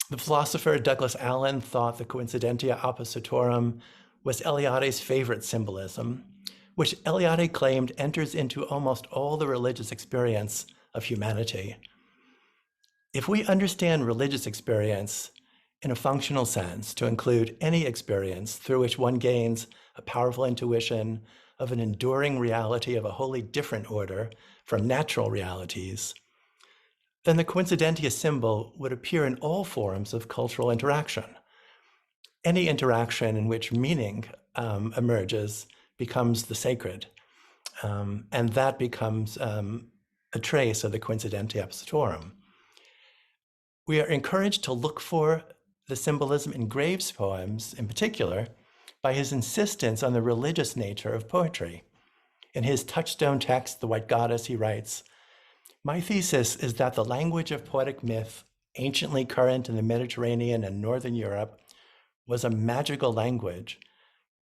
The philosopher Douglas Allen thought the coincidentia oppositorum was Eliade's favorite symbolism, which Eliade claimed enters into almost all the religious experience of humanity. If we understand religious experience in a functional sense to include any experience through which one gains a powerful intuition of an enduring reality of a wholly different order from natural realities, then the coincidentia symbol would appear in all forms of cultural interaction. Any interaction in which meaning emerges becomes the sacred, and that becomes a trace of the coincidentia oppositorum. We are encouraged to look for the symbolism in Graves' poems, in particular, by his insistence on the religious nature of poetry. In his touchstone text, The White Goddess, he writes, "My thesis is that the language of poetic myth, anciently current in the Mediterranean and Northern Europe, was a magical language,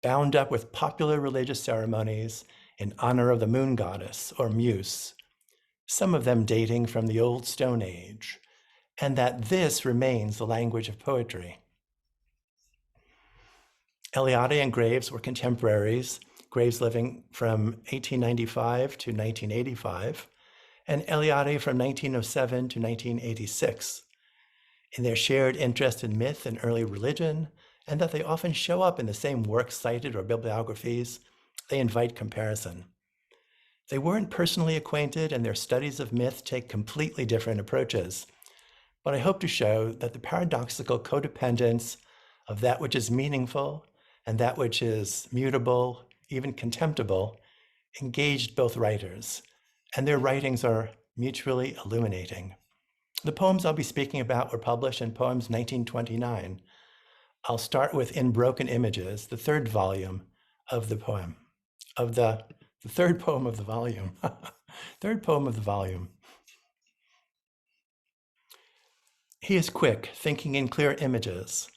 bound up with popular religious ceremonies in honor of the moon goddess, or Muse, some of them dating from the Old Stone Age, and that this remains the language of poetry." Eliade and Graves were contemporaries, Graves living from 1895 to 1985, and Eliade from 1907 to 1986. In their shared interest in myth and early religion, and that they often show up in the same works cited or bibliographies, they invite comparison. They weren't personally acquainted, and their studies of myth take completely different approaches. But I hope to show that the paradoxical codependence of that which is meaningful and that which is mutable, even contemptible, engaged both writers, and their writings are mutually illuminating. The poems I'll be speaking about were published in Poems 1929. I'll start with In Broken Images, the third volume of the poem, the third poem of the volume, third poem of the volume. He is quick, thinking in clear images.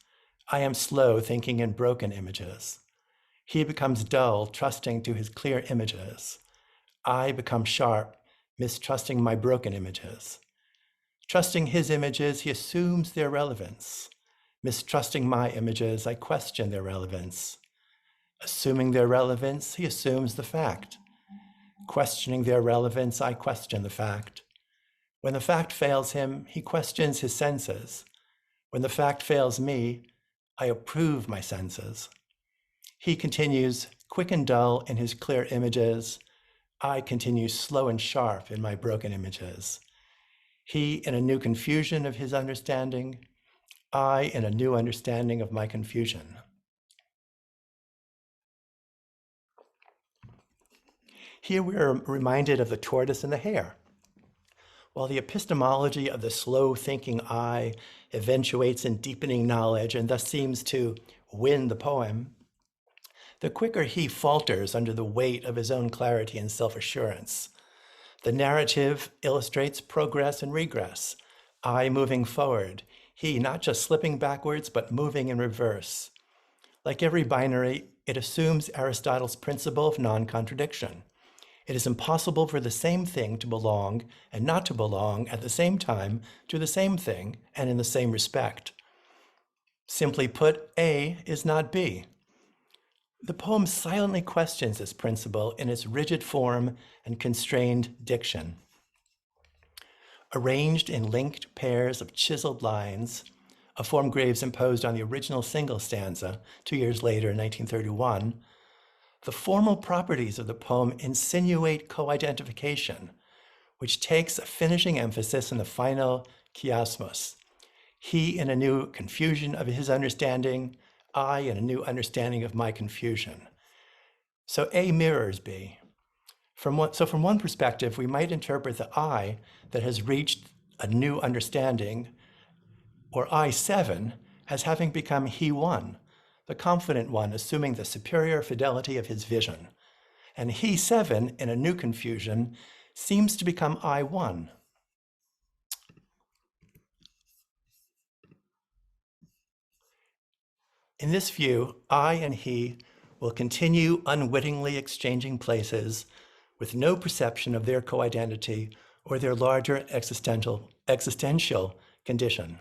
I am slow, thinking in broken images. He becomes dull, trusting to his clear images. I become sharp, mistrusting my broken images. Trusting his images, he assumes their relevance. Mistrusting my images, I question their relevance. Assuming their relevance, he assumes the fact. Questioning their relevance, I question the fact. When the fact fails him, he questions his senses. When the fact fails me, I approve my senses. He continues quick and dull in his clear images. I continue slow and sharp in my broken images. He in a new confusion of his understanding, I in a new understanding of my confusion. Here we are reminded of the tortoise and the hare. While the epistemology of the slow-thinking I eventuates in deepening knowledge and thus seems to win the poem, the quicker he falters under the weight of his own clarity and self-assurance. The narrative illustrates progress and regress, I moving forward, He not just slipping backwards, but moving in reverse. Like every binary, it assumes Aristotle's principle of non-contradiction. It is impossible for the same thing to belong and not to belong at the same time to the same thing and in the same respect. Simply put, A is not B. The poem silently questions this principle in its rigid form and constrained diction. Arranged in linked pairs of chiseled lines, a form Graves imposed on the original single stanza 2 years later in 1931, the formal properties of the poem insinuate co-identification, which takes a finishing emphasis in the final chiasmus. He in a new confusion of his understanding, I in a new understanding of my confusion. So A mirrors B. From one perspective, we might interpret the I that has reached a new understanding, or I7, as having become He1, the confident one assuming the superior fidelity of his vision. And He7, in a new confusion, seems to become I1. In this view, I and he will continue unwittingly exchanging places with no perception of their co-identity or their larger existential condition.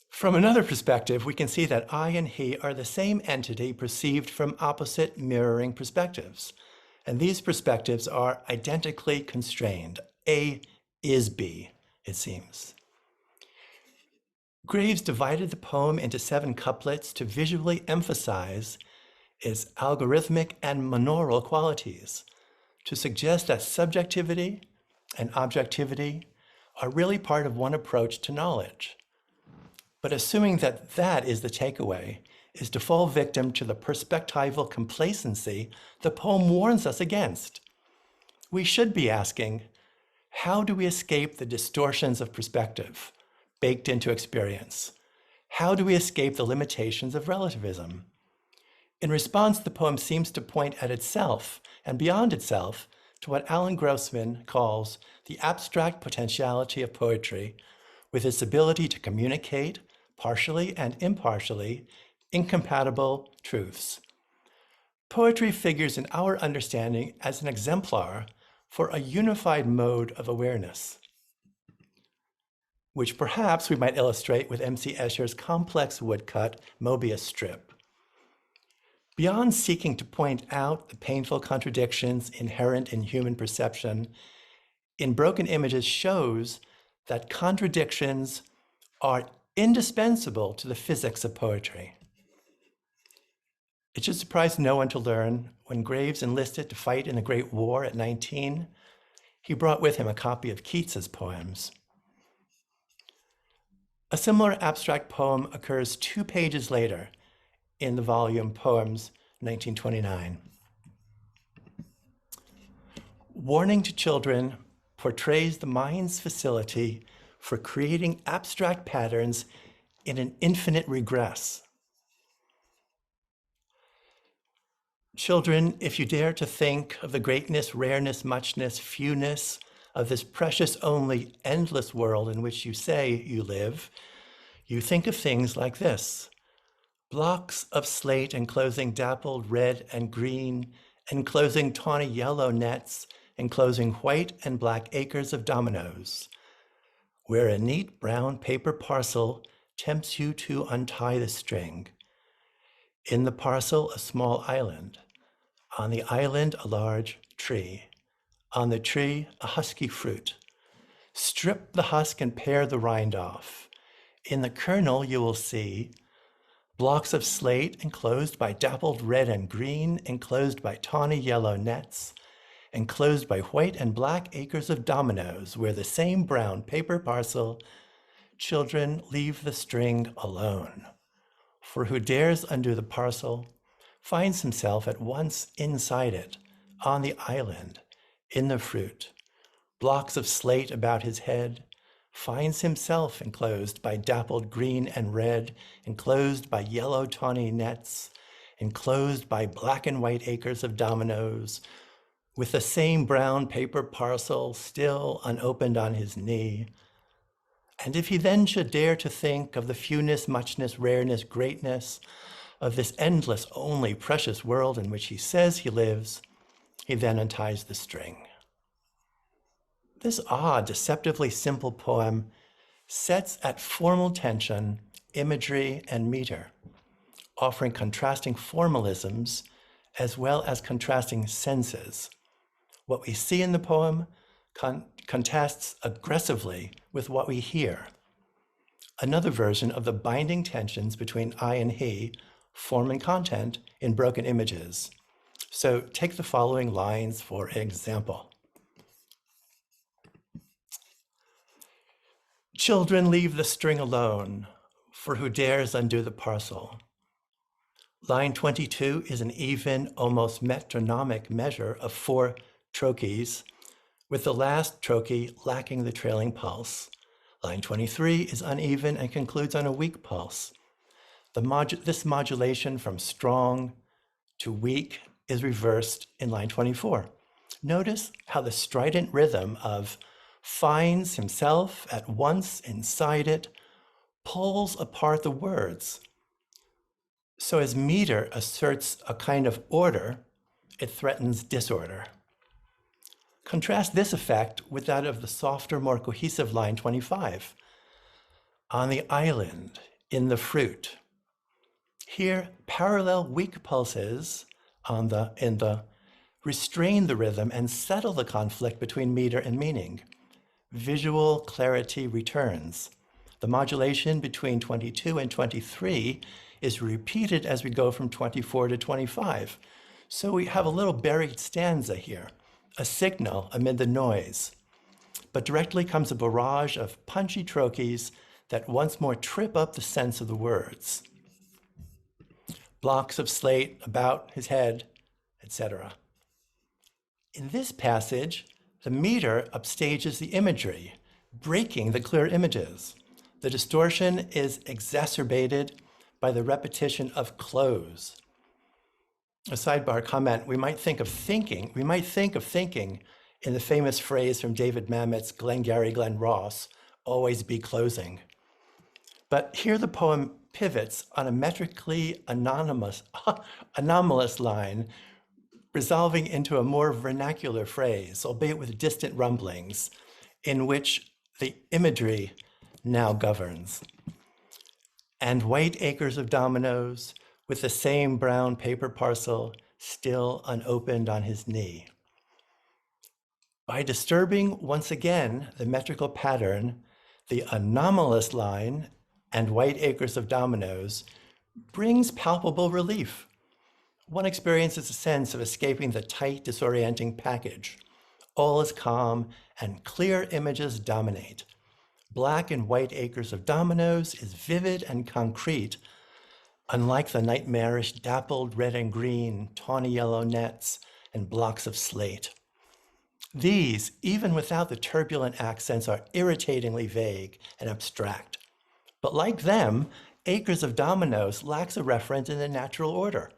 From another perspective, we can see that I and he are the same entity perceived from opposite mirroring perspectives. And these perspectives are identically constrained. A is B, it seems. Graves divided the poem into 7 couplets to visually emphasize its algorithmic and monaural qualities, to suggest that subjectivity and objectivity are really part of one approach to knowledge. But assuming that that is the takeaway is to fall victim to the perspectival complacency the poem warns us against. We should be asking, how do we escape the distortions of perspective baked into experience? How do we escape the limitations of relativism? In response, the poem seems to point at itself and beyond itself to what Alan Grossman calls the abstract potentiality of poetry, with its ability to communicate, partially and impartially, incompatible truths. Poetry figures in our understanding as an exemplar for a unified mode of awareness, which perhaps we might illustrate with M.C. Escher's complex woodcut Mobius strip. Beyond seeking to point out the painful contradictions inherent in human perception, In Broken Images shows that contradictions are indispensable to the physics of poetry. It should surprise no one to learn when Graves enlisted to fight in the Great War at 19, he brought with him a copy of Keats's poems. A similar abstract poem occurs 2 pages later in the volume Poems, 1929. Warning to Children portrays the mind's facility for creating abstract patterns in an infinite regress. Children, if you dare to think of the greatness, rareness, muchness, fewness of this precious only endless world in which you say you live, you think of things like this: blocks of slate enclosing dappled red and green, enclosing tawny yellow nets, enclosing white and black acres of dominoes, where a neat brown paper parcel tempts you to untie the string. In the parcel, a small island. On the island, a large tree. On the tree, a husky fruit. Strip the husk and pare the rind off. In the kernel, you will see blocks of slate enclosed by dappled red and green, enclosed by tawny yellow nets, enclosed by white and black acres of dominoes, where the same brown paper parcel, children, leave the string alone. For who dares undo the parcel finds himself at once inside it, on the island, in the fruit. Blocks of slate about his head, finds himself enclosed by dappled green and red, enclosed by yellow tawny nets, enclosed by black and white acres of dominoes, with the same brown paper parcel still unopened on his knee. And if he then should dare to think of the fewness, muchness, rareness, greatness of this endless, only precious world in which he says he lives, he then unties the string. This odd, deceptively simple poem sets at formal tension imagery and meter, offering contrasting formalisms as well as contrasting senses. What we see in the poem contrasts aggressively with what we hear. Another version of the binding tensions between I and he, form and content in broken images. So take the following lines for example. Children, leave the string alone, for who dares undo the parcel? Line 22 is an even, almost metronomic measure of 4 trochees, with the last trochee lacking the trailing pulse. Line 23 is uneven and concludes on a weak pulse. This modulation from strong to weak is reversed in line 24. Notice how the strident rhythm of finds himself at once inside it pulls apart the words. So as meter asserts a kind of order, it threatens disorder. Contrast this effect with that of the softer, more cohesive line 25. On the island, in the fruit. Here, parallel weak pulses in the restrain the rhythm and settle the conflict between meter and meaning. Visual clarity returns. The modulation between 22 and 23 is repeated as we go from 24 to 25. So we have a little buried stanza here, a signal amid the noise. But directly comes a barrage of punchy trochees that once more trip up the sense of the words. Blocks of slate about his head, etc. In this passage, the meter upstages the imagery, breaking the clear images. The distortion is exacerbated by the repetition of close. A sidebar comment, we might think of thinking in the famous phrase from David Mamet's Glengarry Glen Ross, always be closing. But here the poem pivots on a metrically anomalous line, resolving into a more vernacular phrase, albeit with distant rumblings, in which the imagery now governs. And white acres of dominoes with the same brown paper parcel still unopened on his knee. By disturbing once again the metrical pattern, the anomalous line and white acres of dominoes brings palpable relief. One experiences a sense of escaping the tight, disorienting package. All is calm and clear images dominate. Black and white acres of dominoes is vivid and concrete, unlike the nightmarish dappled red and green, tawny yellow nets and blocks of slate. These, even without the turbulent accents, are irritatingly vague and abstract. But like them, acres of dominoes lacks a reference in the natural order,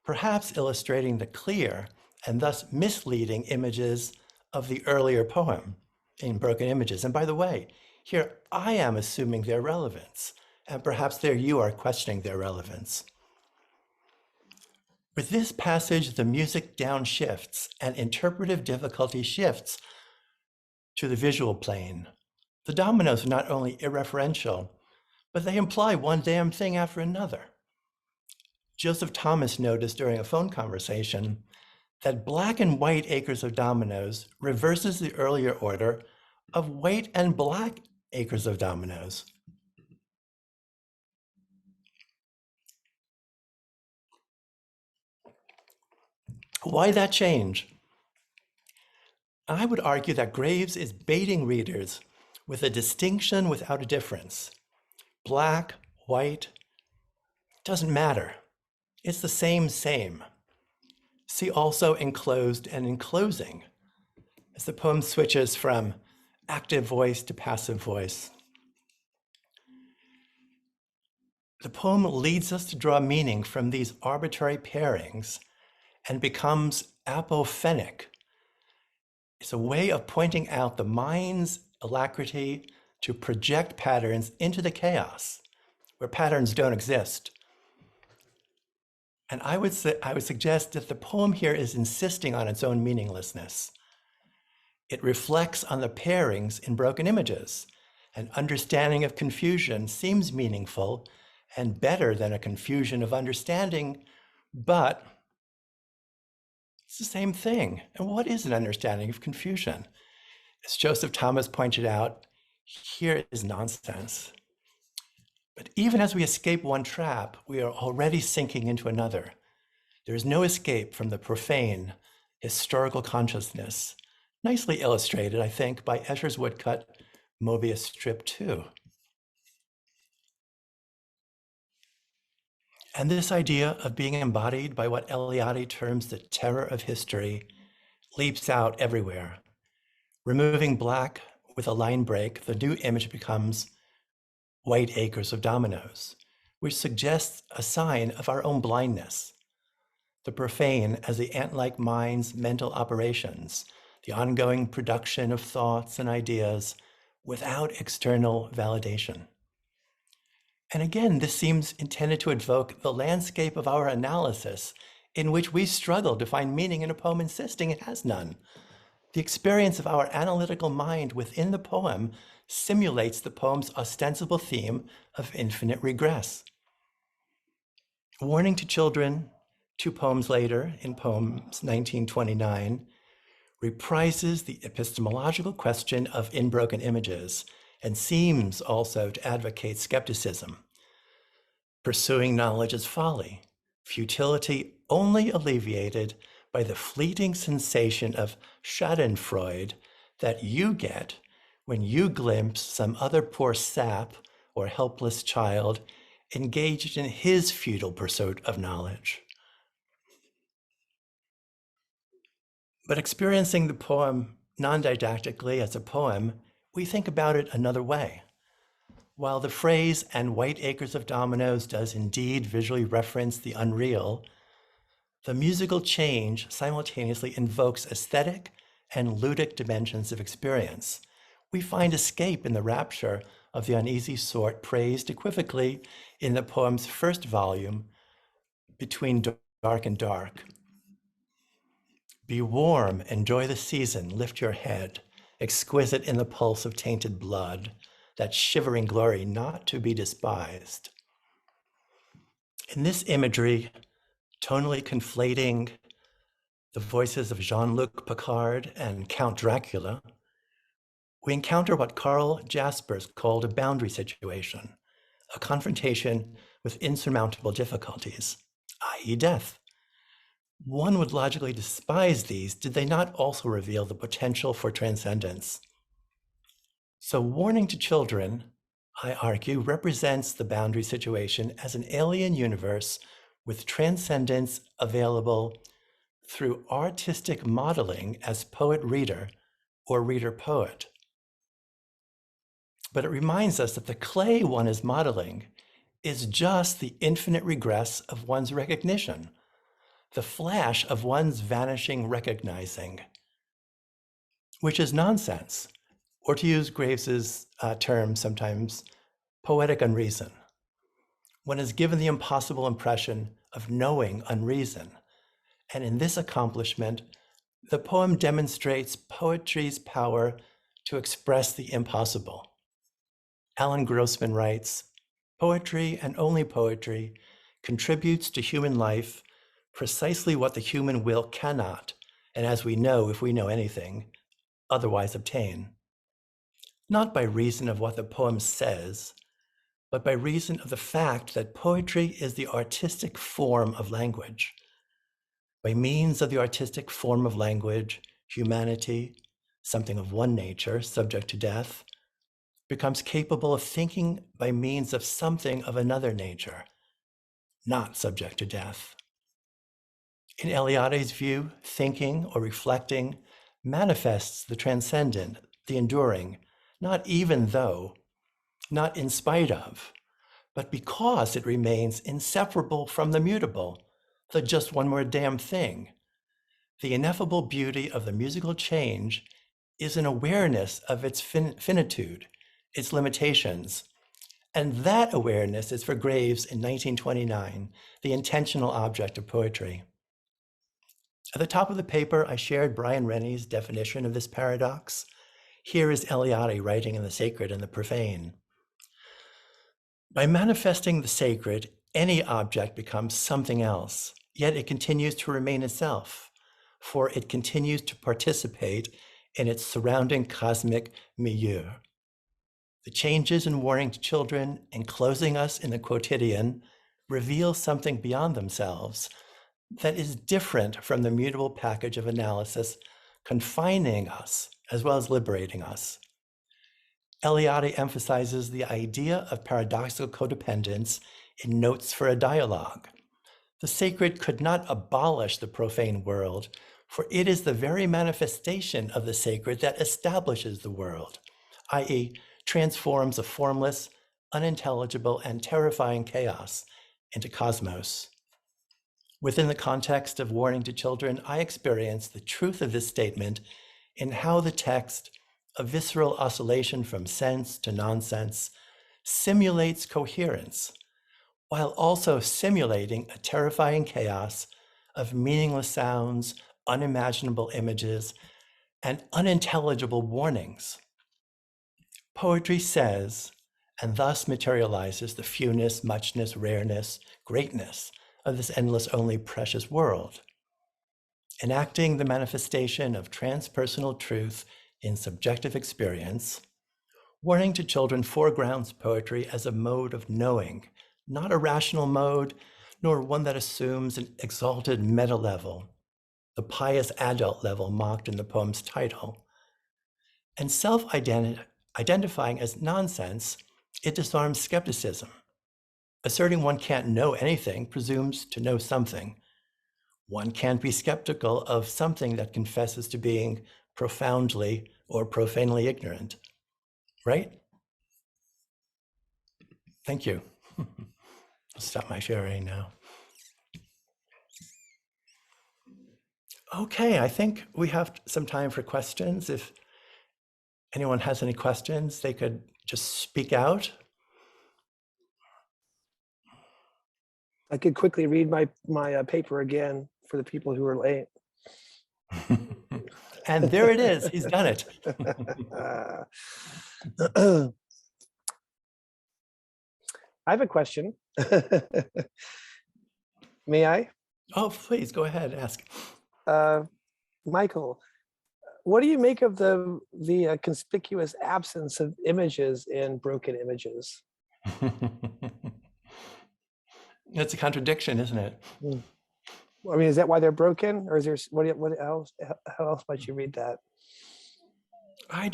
perhaps illustrating the clear and thus misleading images of the earlier poem in Broken Images. And by the way, here I am assuming their relevance, and perhaps there you are questioning their relevance. With this passage, the music downshifts and interpretive difficulty shifts to the visual plane. The dominoes are not only irreferential, but they imply one damn thing after another. Joseph Thomas noticed during a phone conversation that black and white acres of dominoes reverses the earlier order of white and black acres of dominoes. Why that change? I would argue that Graves is baiting readers with a distinction without a difference. Black, white, doesn't matter. It's the same. See also enclosed and enclosing, as the poem switches from active voice to passive voice. The poem leads us to draw meaning from these arbitrary pairings and becomes apophenic. It's a way of pointing out the mind's alacrity to project patterns into the chaos where patterns don't exist. And I would suggest that the poem here is insisting on its own meaninglessness. It reflects on the pairings in broken images. An understanding of confusion seems meaningful and better than a confusion of understanding, but it's the same thing. And what is an understanding of confusion? As Joseph Thomas pointed out, here is nonsense. But even as we escape one trap, we are already sinking into another. There is no escape from the profane, historical consciousness, nicely illustrated, I think, by Escher's woodcut, Mobius Strip 2. And this idea of being embodied by what Eliade terms the terror of history leaps out everywhere. Removing black with a line break, the new image becomes white acres of dominoes, which suggests a sign of our own blindness. The profane as the ant-like mind's mental operations, the ongoing production of thoughts and ideas without external validation. And again, this seems intended to evoke the landscape of our analysis in which we struggle to find meaning in a poem insisting it has none. The experience of our analytical mind within the poem simulates the poem's ostensible theme of infinite regress. Warning to Children, 2 poems later, in poems 1929, reprises the epistemological question of inbroken images and seems also to advocate skepticism. Pursuing knowledge is folly, futility only alleviated by the fleeting sensation of schadenfreude that you get when you glimpse some other poor sap or helpless child engaged in his futile pursuit of knowledge. But experiencing the poem non-didactically as a poem, we think about it another way. While the phrase "and white acres of dominoes" does indeed visually reference the unreal, the musical change simultaneously invokes aesthetic and ludic dimensions of experience. We find escape in the rapture of the uneasy sort praised equivocally in the poem's first volume, Between Dark and Dark. Be warm, enjoy the season, lift your head, exquisite in the pulse of tainted blood, that shivering glory not to be despised. In this imagery, tonally conflating the voices of Jean-Luc Picard and Count Dracula, we encounter what Karl Jaspers called a boundary situation, a confrontation with insurmountable difficulties, i.e. death. One would logically despise these did they not also reveal the potential for transcendence. So Warning to Children, I argue, represents the boundary situation as an alien universe with transcendence available through artistic modeling as poet-reader or reader-poet. But it reminds us that the clay one is modeling is just the infinite regress of one's recognition, the flash of one's vanishing recognizing, which is nonsense, or to use Graves's term sometimes, poetic unreason. One is given the impossible impression of knowing unreason, and in this accomplishment, the poem demonstrates poetry's power to express the impossible. Alan Grossman writes, "Poetry and only poetry contributes to human life precisely what the human will cannot, and as we know, if we know anything, otherwise obtain. Not by reason of what the poem says, but by reason of the fact that poetry is the artistic form of language. By means of the artistic form of language, humanity, something of one nature, subject to death, becomes capable of thinking by means of something of another nature, not subject to death." In Eliade's view, thinking or reflecting manifests the transcendent, the enduring, not even though, not in spite of, but because it remains inseparable from the mutable, the just one more damn thing. The ineffable beauty of the musical change is an awareness of its finitude, its limitations. And that awareness is for Graves in 1929, the intentional object of poetry. At the top of the paper, I shared Brian Rennie's definition of this paradox. Here is Eliade writing in the sacred and the profane. By manifesting the sacred, any object becomes something else, yet it continues to remain itself, for it continues to participate in its surrounding cosmic milieu. The changes in warning to children, enclosing us in the quotidian, reveal something beyond themselves that is different from the mutable package of analysis, confining us as well as liberating us. Eliade emphasizes the idea of paradoxical codependence in Notes for a Dialogue. The sacred could not abolish the profane world, for it is the very manifestation of the sacred that establishes the world, i.e., transforms a formless, unintelligible, and terrifying chaos into cosmos. Within the context of warning to children, I experience the truth of this statement in how the text, a visceral oscillation from sense to nonsense, simulates coherence, while also simulating a terrifying chaos of meaningless sounds, unimaginable images, and unintelligible warnings. Poetry says, and thus materializes the fewness, muchness, rareness, greatness of this endless, only precious world, enacting the manifestation of transpersonal truth in subjective experience. Warning to children foregrounds poetry as a mode of knowing, not a rational mode, nor one that assumes an exalted meta level, the pious adult level mocked in the poem's title. And self-identifying as nonsense, it disarms skepticism. Asserting one can't know anything presumes to know something. One can't be skeptical of something that confesses to being profoundly or profanely ignorant, right? Thank you. I'll stop my sharing now. Okay, I think we have some time for questions. If anyone has any questions, they could just speak out. I could quickly read my paper again for the people who are late. And there it is. He's done it. I have a question. May I? Oh, please go ahead, ask. Michael, what do you make of the conspicuous absence of images in Broken Images? It's a contradiction, isn't it? I mean, is that why they're broken, or is there what else? How else might you read that? I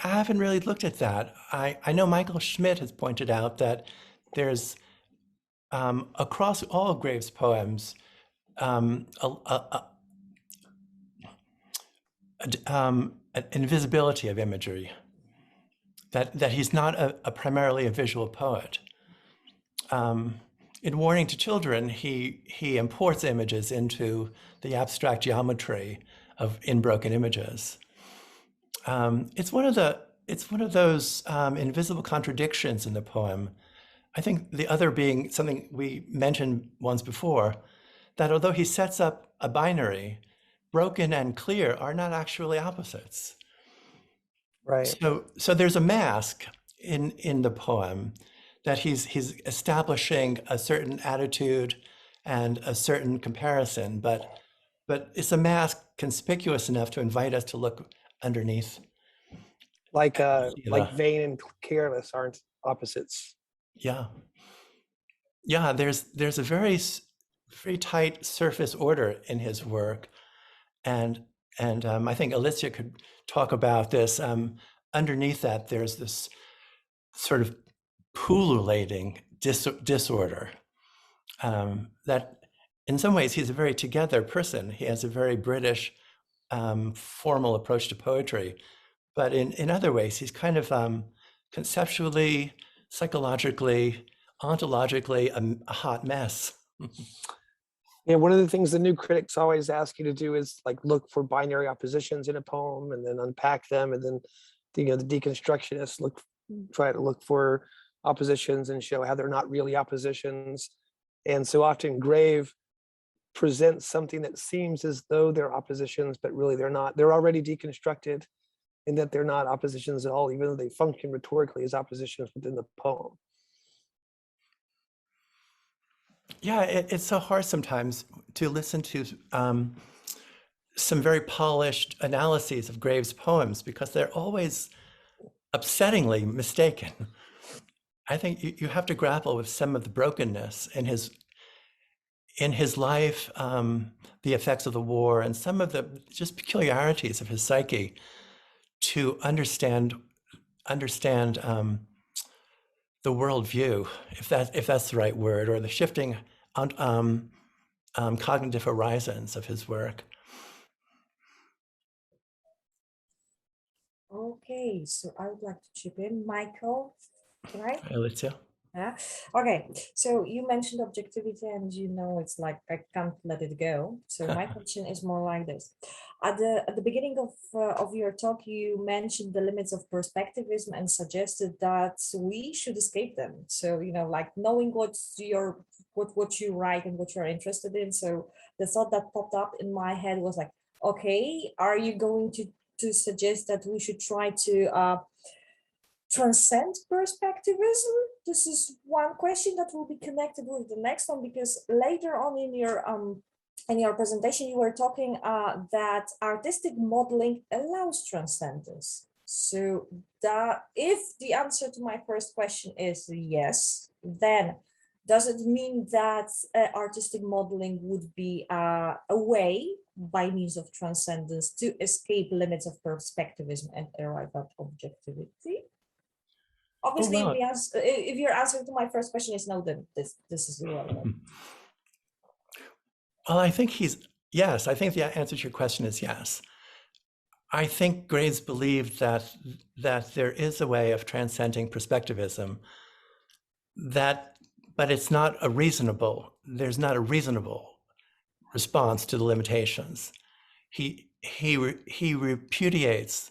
haven't really looked at that. I know Michael Schmidt has pointed out that there's across all of Graves' poems an invisibility of imagery. That he's not primarily a visual poet. In Warning to Children, he imports images into the abstract geometry in Broken Images. It's one of those invisible contradictions in the poem. I think the other being something we mentioned once before, that although he sets up a binary, broken and clear are not actually opposites. Right. So there's a mask in the poem that he's establishing a certain attitude and a certain comparison, but it's a mask conspicuous enough to invite us to look underneath. Like vain and careless aren't opposites. Yeah. There's a very tight surface order in his work, and I think Alicja could talk about this. Underneath that, there's this sort of pullulating disorder that in some ways he's a very together person. He has a very British formal approach to poetry, but in other ways he's kind of conceptually, psychologically, ontologically a hot mess. Yeah, one of the things the new critics always ask you to do is like look for binary oppositions in a poem and then unpack them, and then the deconstructionists look try to look for oppositions and show how they're not really oppositions. And so often Grave presents something that seems as though they're oppositions, but really they're not. They're already deconstructed in that they're not oppositions at all, even though they function rhetorically as oppositions within the poem. Yeah, it's so hard sometimes to listen to some very polished analyses of Graves' poems because they're always upsettingly mistaken. I think you have to grapple with some of the brokenness in his life, the effects of the war, and some of the just peculiarities of his psyche to understand the worldview, if that's the right word, or the shifting cognitive horizons of his work. Okay, so I would like to chip in, Michael, right? Alicja? Yeah. Okay, so you mentioned objectivity, and you know it's like I can't let it go. So my question is more like this: at the beginning of your talk, you mentioned the limits of perspectivism and suggested that we should escape them. So like knowing what you write and what you're interested in. So the thought that popped up in my head was like, okay, are you going to suggest that we should try to transcend perspectivism? This is one question that will be connected with the next one, because later on in your presentation you were talking that artistic modeling allows transcendence. So that if the answer to my first question is yes, then does it mean that artistic modeling would be a way by means of transcendence to escape limits of perspectivism and arrive at objectivity? Obviously, Oh, wow. if your answer to my first question is no, then this is irrelevant. Well, I think yes. I think the answer to your question is yes. I think Graves believed that there is a way of transcending perspectivism, but it's not there's not a reasonable response to the limitations. He repudiates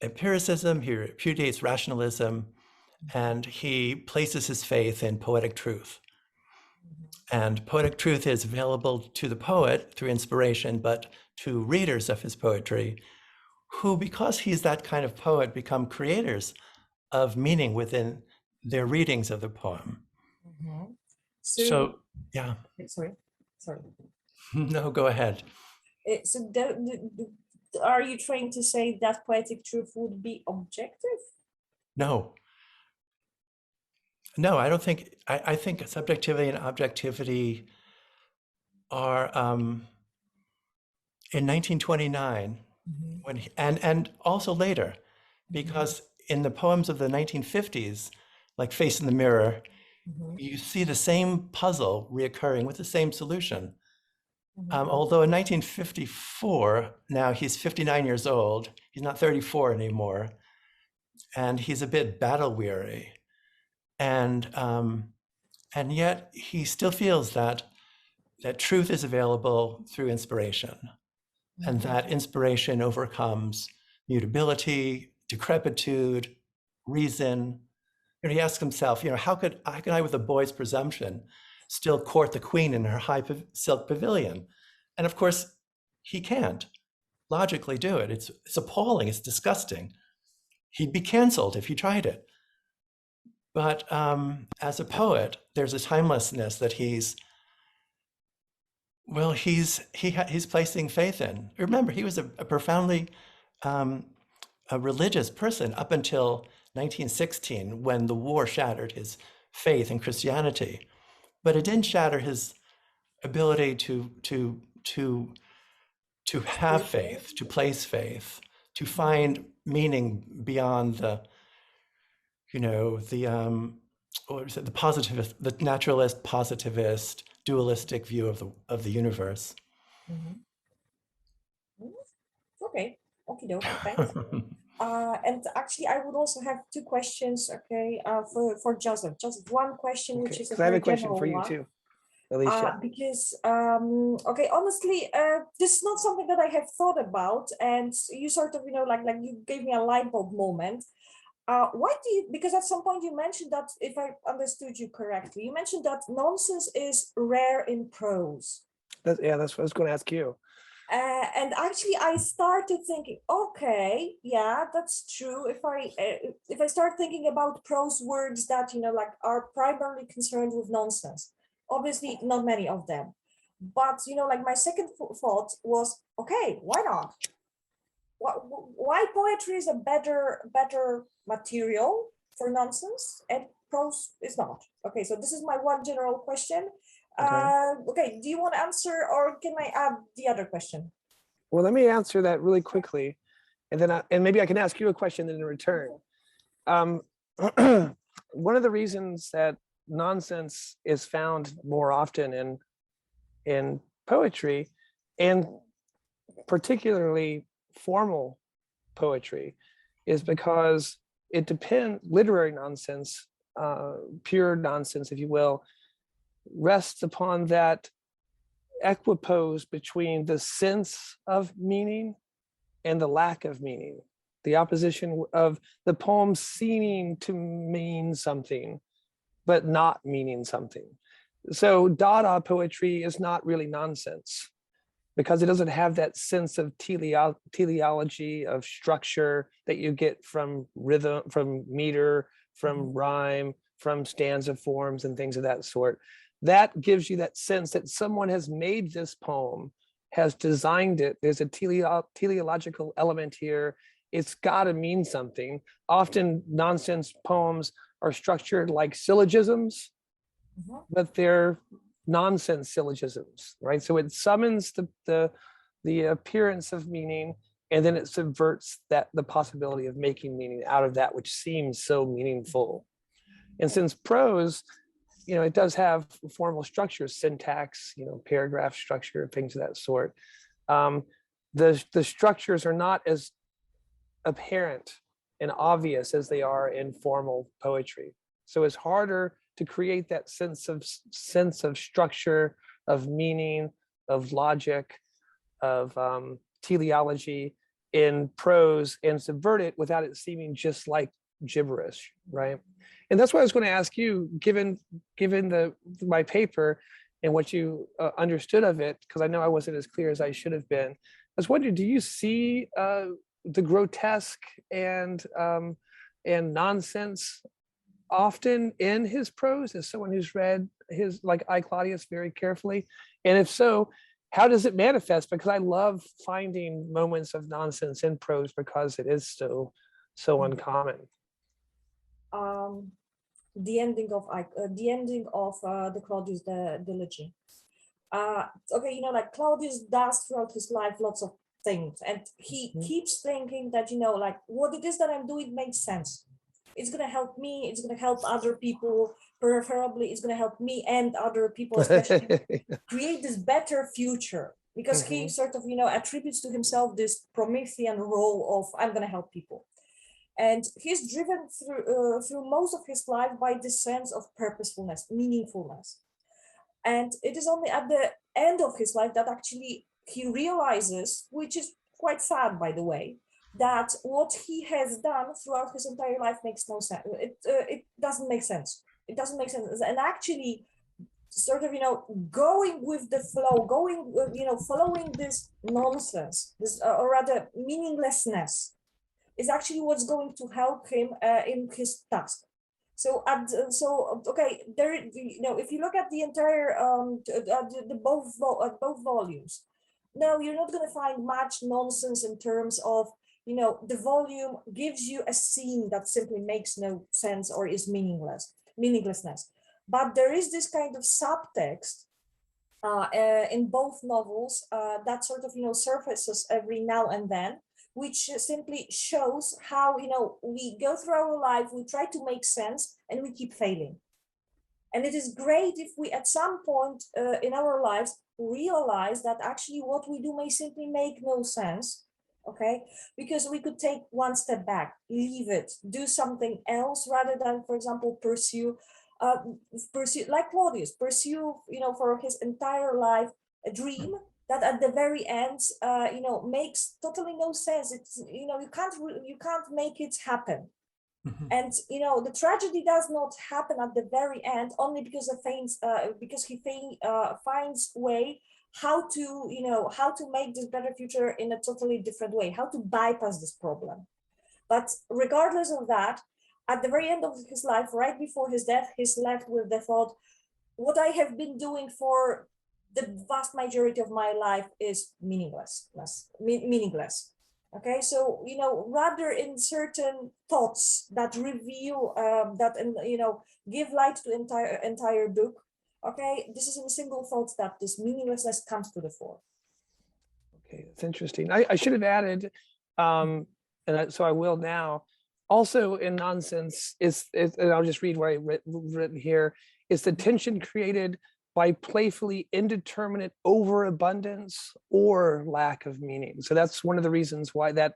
empiricism, he repudiates rationalism, and he places his faith in poetic truth. And poetic truth is available to the poet through inspiration, but to readers of his poetry, who, because he's that kind of poet, become creators of meaning within their readings of the poem. Mm-hmm. So, yeah. Sorry. No, go ahead. So are you trying to say that poetic truth would be objective? No, I don't think, I think subjectivity and objectivity are, in 1929, when and also later, because in the poems of the 1950s, like Face in the Mirror, you see the same puzzle reoccurring with the same solution. Although in 1954, now he's 59 years old, he's not 34 anymore, and he's a bit battle weary. And yet he still feels that truth is available through inspiration, and that inspiration overcomes mutability, decrepitude, reason. He asks himself, how can I, with a boy's presumption, still court the queen in her high silk pavilion? And of course, he can't logically do it. It's appalling, it's disgusting. He'd be canceled if he tried it. But as a poet, there's a timelessness that he's placing faith in. Remember, he was a profoundly a religious person up until 1916, when the war shattered his faith in Christianity. But it didn't shatter his ability to have faith, to place faith, to find meaning beyond the positivist, the naturalist, positivist, dualistic view of the universe. Okay, thanks. And actually, I would also have two questions. Okay, for Joseph. Joseph, one question, which is I have a question for you too, Alicia. Because honestly, this is not something that I have thought about, and you sort of like you gave me a light bulb moment. Why do you, because at some point you mentioned that, if I understood you correctly, you mentioned that nonsense is rare in prose. Yeah, that's what I was going to ask you. And actually, I started thinking, okay, yeah, that's true. If I start thinking about prose words that like are primarily concerned with nonsense, obviously not many of them, but like my second thought was, okay, why not? Why poetry is a better material for nonsense and prose is not? Okay, so this is my one general question. Okay, do you want to answer, or can I add the other question? Well, let me answer that really quickly, and then maybe I can ask you a question in return. One of the reasons that nonsense is found more often in poetry, and particularly formal poetry, is because it depends. Literary nonsense, pure nonsense, if you will, rests upon that equipoise between the sense of meaning and the lack of meaning, the opposition of the poem seeming to mean something but not meaning something. So Dada poetry is not really nonsense because it doesn't have that sense of teleology, of structure that you get from rhythm, from meter, from rhyme, from stanza forms and things of that sort. That gives you that sense that someone has made this poem, has designed it. There's a teleological element here. It's got to mean something. Often nonsense poems are structured like syllogisms, but they're nonsense syllogisms, right? So it summons the appearance of meaning, and then it subverts the possibility of making meaning out of that which seems so meaningful. And since prose, it does have formal structures, syntax, paragraph structure, things of that sort. The structures are not as apparent and obvious as they are in formal poetry. So it's harder to create that sense of structure, of meaning, of logic, of teleology in prose, and subvert it without it seeming just like gibberish, right? And that's why I was going to ask you, given my paper and what you understood of it, because I know I wasn't as clear as I should have been. I was wondering, do you see the grotesque and nonsense often in his prose, as someone who's read his, like I, Claudius, very carefully? And if so, how does it manifest? Because I love finding moments of nonsense in prose because it is so uncommon. The ending of the Claudius Dilogy. Okay, like Claudius does throughout his life lots of things, and he keeps thinking that like what it is that I'm doing makes sense. It's gonna help me. It's gonna help other people. Preferably, it's gonna help me and other people, especially create this better future. Because he sort of attributes to himself this Promethean role of I'm gonna help people. And he's driven through most of his life by this sense of purposefulness, meaningfulness. And it is only at the end of his life that actually he realizes, which is quite sad, by the way, that what he has done throughout his entire life makes no sense. It doesn't make sense. It doesn't make sense. And actually, sort of, going with the flow, following this nonsense, this or rather meaninglessness, is actually what's going to help him in his task. So okay, there, if you look at the entire both volumes, no, you're not going to find much nonsense in terms of the volume gives you a scene that simply makes no sense or is meaninglessness. But there is this kind of subtext in both novels that sort of surfaces every now and then, which simply shows how we go through our life, we try to make sense, and we keep failing. And it is great if we at some point in our lives realize that actually what we do may simply make no sense, okay? Because we could take one step back, leave it, do something else rather than, for example, pursue like Claudius, pursue for his entire life a dream that at the very end makes totally no sense. It's you can't make it happen. Mhm. And the tragedy does not happen at the very end only because he finds way how to make this better future in a totally different way, how to bypass this problem. But regardless of that, at the very end of his life, right before his death, he's left with the thought, what I have been doing for the vast majority of my life is meaningless. Okay, so rather in certain thoughts that reveal give light to entire book. Okay, this is in a single thought that this meaninglessness comes to the fore. Okay, that's interesting. I should have added, so I will now. Also in Nonsense and I'll just read what I written here, is the tension created by playfully indeterminate overabundance or lack of meaning. So that's one of the reasons why that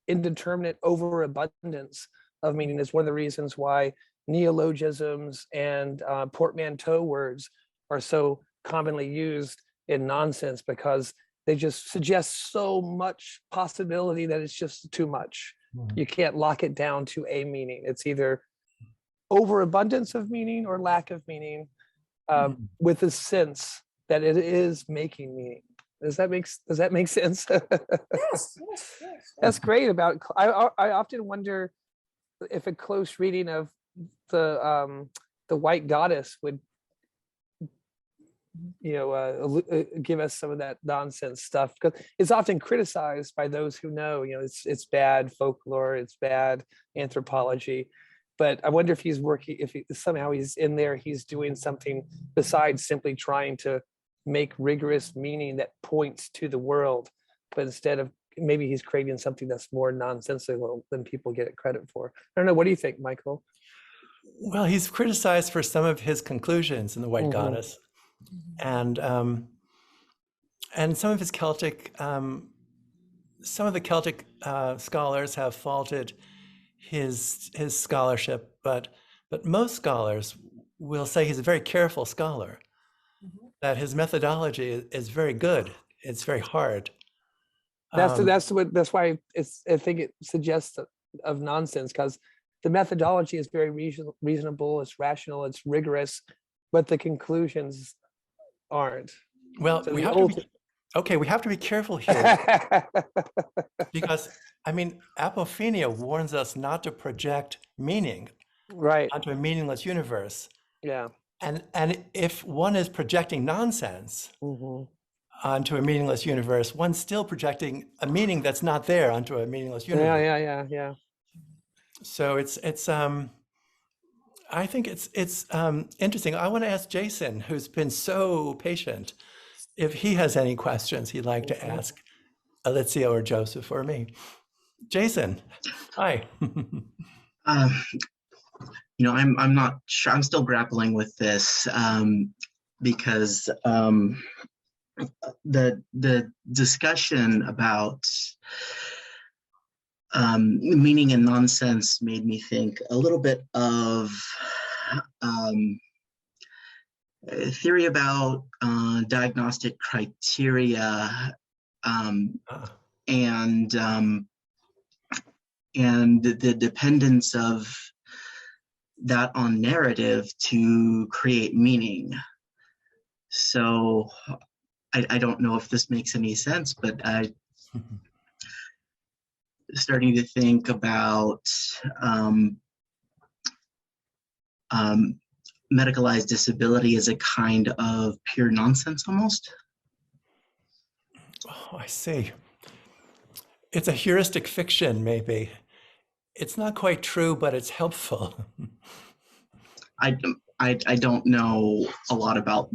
indeterminate overabundance of meaning is one of the reasons why neologisms and portmanteau words are so commonly used in Nonsense, because they just suggest so much possibility that it's just too much. You can't lock it down to a meaning. It's either overabundance of meaning or lack of meaning, with a sense that it is making meaning. Does that make sense? Yes. That's great about. I often wonder if a close reading of the White Goddess would give us some of that nonsense stuff, because it's often criticized by those who know it's bad folklore, it's bad anthropology. But I wonder if he's working, if somehow he's in there, he's doing something besides simply trying to make rigorous meaning that points to the world, but instead of, maybe he's creating something that's more nonsensical than people get it credit for. I don't know. What do you think, Michael? Well, he's criticized for some of his conclusions in The White Goddess, and some of his Celtic, some of the Celtic scholars have faulted his scholarship, but most scholars will say he's a very careful scholar, that his methodology is very good. It's very hard. That's why I think it suggests of Nonsense, because the methodology is very reasonable, it's rational, it's rigorous, but the conclusions aren't. Well, So we have to be careful here, because apophenia warns us not to project meaning right onto a meaningless universe. Yeah. And if one is projecting nonsense onto a meaningless universe, one's still projecting a meaning that's not there onto a meaningless universe. Yeah. So it's I think it's interesting. I want to ask Jason, who's been so patient, if he has any questions he'd like to ask Alicja or Joseph or me. Jason, hi. I'm not sure. I'm still grappling with this because the discussion about meaning and nonsense made me think a little bit of a theory about diagnostic criteria and the dependence of that on narrative to create meaning. So I don't know if this makes any sense, but starting to think about medicalized disability as a kind of pure nonsense almost. Oh, I see. It's a heuristic fiction, maybe. It's not quite true, but it's helpful. I don't know a lot about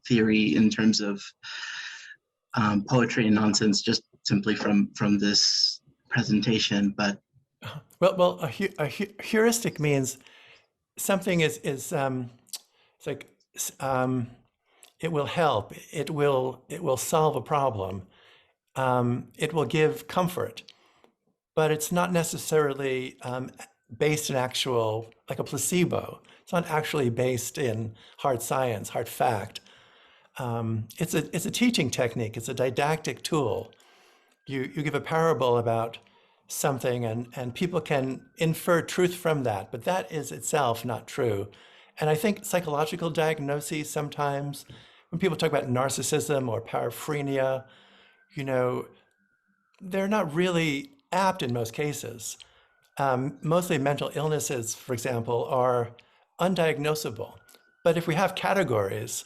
theory in terms of poetry and nonsense, just simply from this presentation. But well, a heuristic means something is it's like it will help. It will solve a problem. It will give comfort, but it's not necessarily based in actual, like a placebo. It's not actually based in hard science, hard fact. It's a teaching technique. It's a didactic tool. You give a parable about something and people can infer truth from that, but that is itself not true. And I think psychological diagnoses sometimes, when people talk about narcissism or paraphrenia, you know, they're not really apt in most cases. Mostly mental illnesses, for example, are undiagnosable. But if we have categories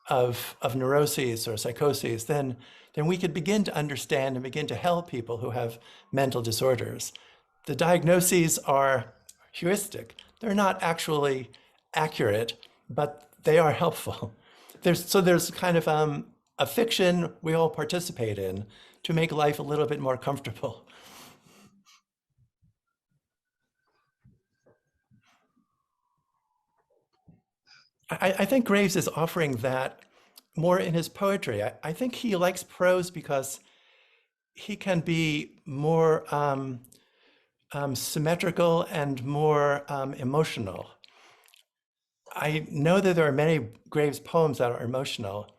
of neuroses or psychoses, then we could begin to understand and begin to help people who have mental disorders. The diagnoses are heuristic. They're not actually accurate, but they are helpful. There's kind of a fiction we all participate in to make life a little bit more comfortable. I think Graves is offering that more in his poetry. I think he likes prose because he can be more symmetrical and more emotional. I know that there are many Graves poems that are emotional,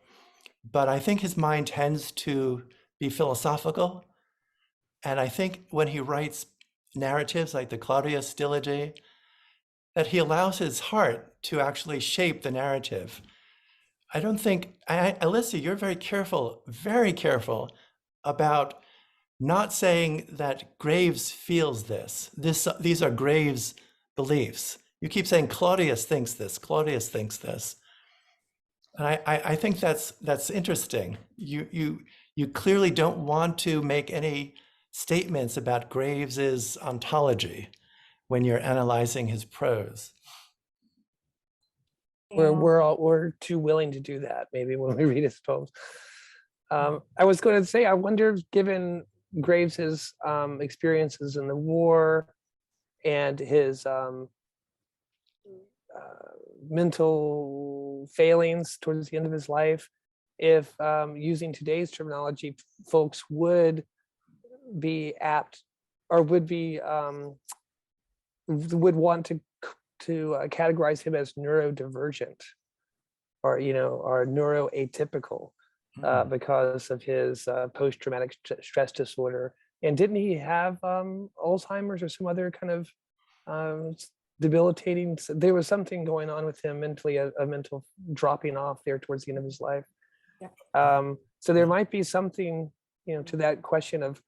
but I think his mind tends to be philosophical. And I think when he writes narratives like the Claudius Stiligy, that he allows his heart to actually shape the narrative. I don't think, Alicia, you're very careful about not saying that Graves feels this. These are Graves' beliefs. You keep saying Claudius thinks this, Claudius thinks this. And I think that's interesting. You clearly don't want to make any statements about Graves's ontology when you're analyzing his prose. We're too willing to do that maybe when we read his poems. I was going to say, I wonder, given Graves's experiences in the war and his mental failings towards the end of his life, if using today's terminology, folks would be apt or would want to categorize him as neurodivergent or neuroatypical because of his post-traumatic stress disorder. And didn't he have Alzheimer's or some other kind of debilitating? There was something going on with him mentally, a mental dropping off there towards the end of his life. Yeah. So there might be something, to that question of,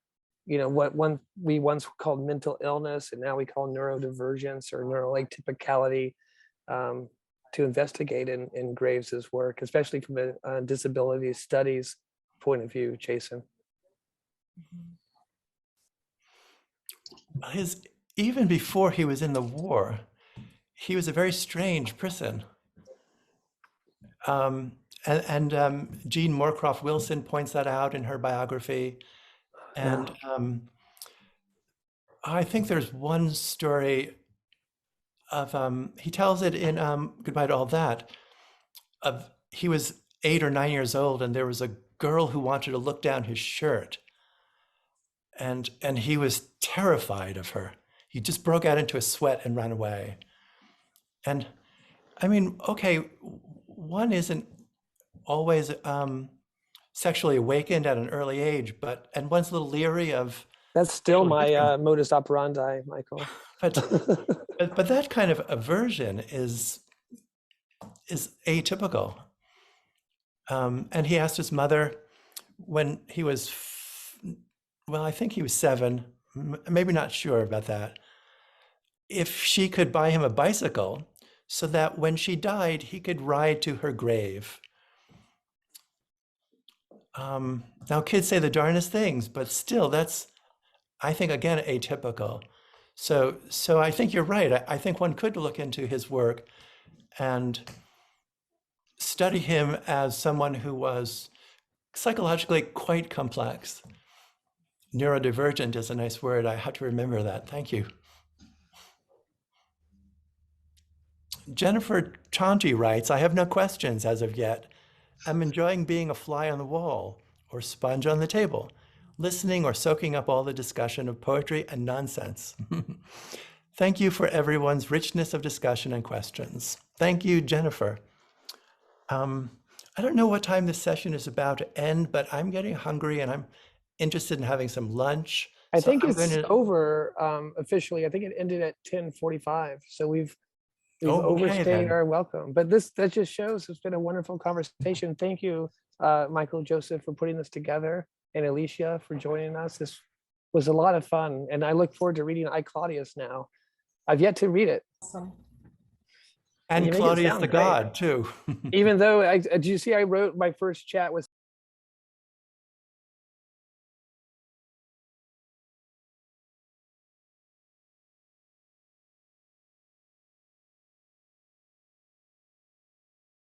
what we once called mental illness and now we call neurodivergence or neuroatypicality, to investigate in Graves's work, especially from a disability studies point of view, Jason. Even before he was in the war, he was a very strange person. Jean Moorcroft Wilson points that out in her biography. And I think there's one story of, he tells it in Goodbye to All That, of he was 8 or 9 years old and there was a girl who wanted to look down his shirt. And he was terrified of her. He just broke out into a sweat and ran away. And I mean, okay, one isn't always sexually awakened at an early age, and one's a little leery of. That's still my modus operandi, Michael. But that kind of aversion is atypical. And he asked his mother when he was, I think he was 7, maybe not sure about that, if she could buy him a bicycle so that when she died, he could ride to her grave. Now kids say the darndest things, but still that's, I think, again, atypical. So I think you're right. I think one could look into his work and study him as someone who was psychologically quite complex. Neurodivergent is a nice word. I have to remember that. Thank you. Jennifer Chanti writes, I have no questions as of yet. I'm enjoying being a fly on the wall or sponge on the table, listening or soaking up all the discussion of poetry and nonsense. Thank you for everyone's richness of discussion and questions. Thank you, Jennifer. I don't know what time this session is about to end, but I'm getting hungry and I'm interested in having some lunch. I So think I'm it's going to- over officially. I think it ended at 10:45. So we've Oh, okay, overstayed then. our welcome. But that just shows it's been a wonderful conversation. Thank you, Michael, Joseph, for putting this together, and Alicia for joining us. This was a lot of fun, and I look forward to reading I, Claudius now. I've yet to read it. Awesome. And You make it Claudius sound the great. God, too. Even though, did you see I wrote my first chat with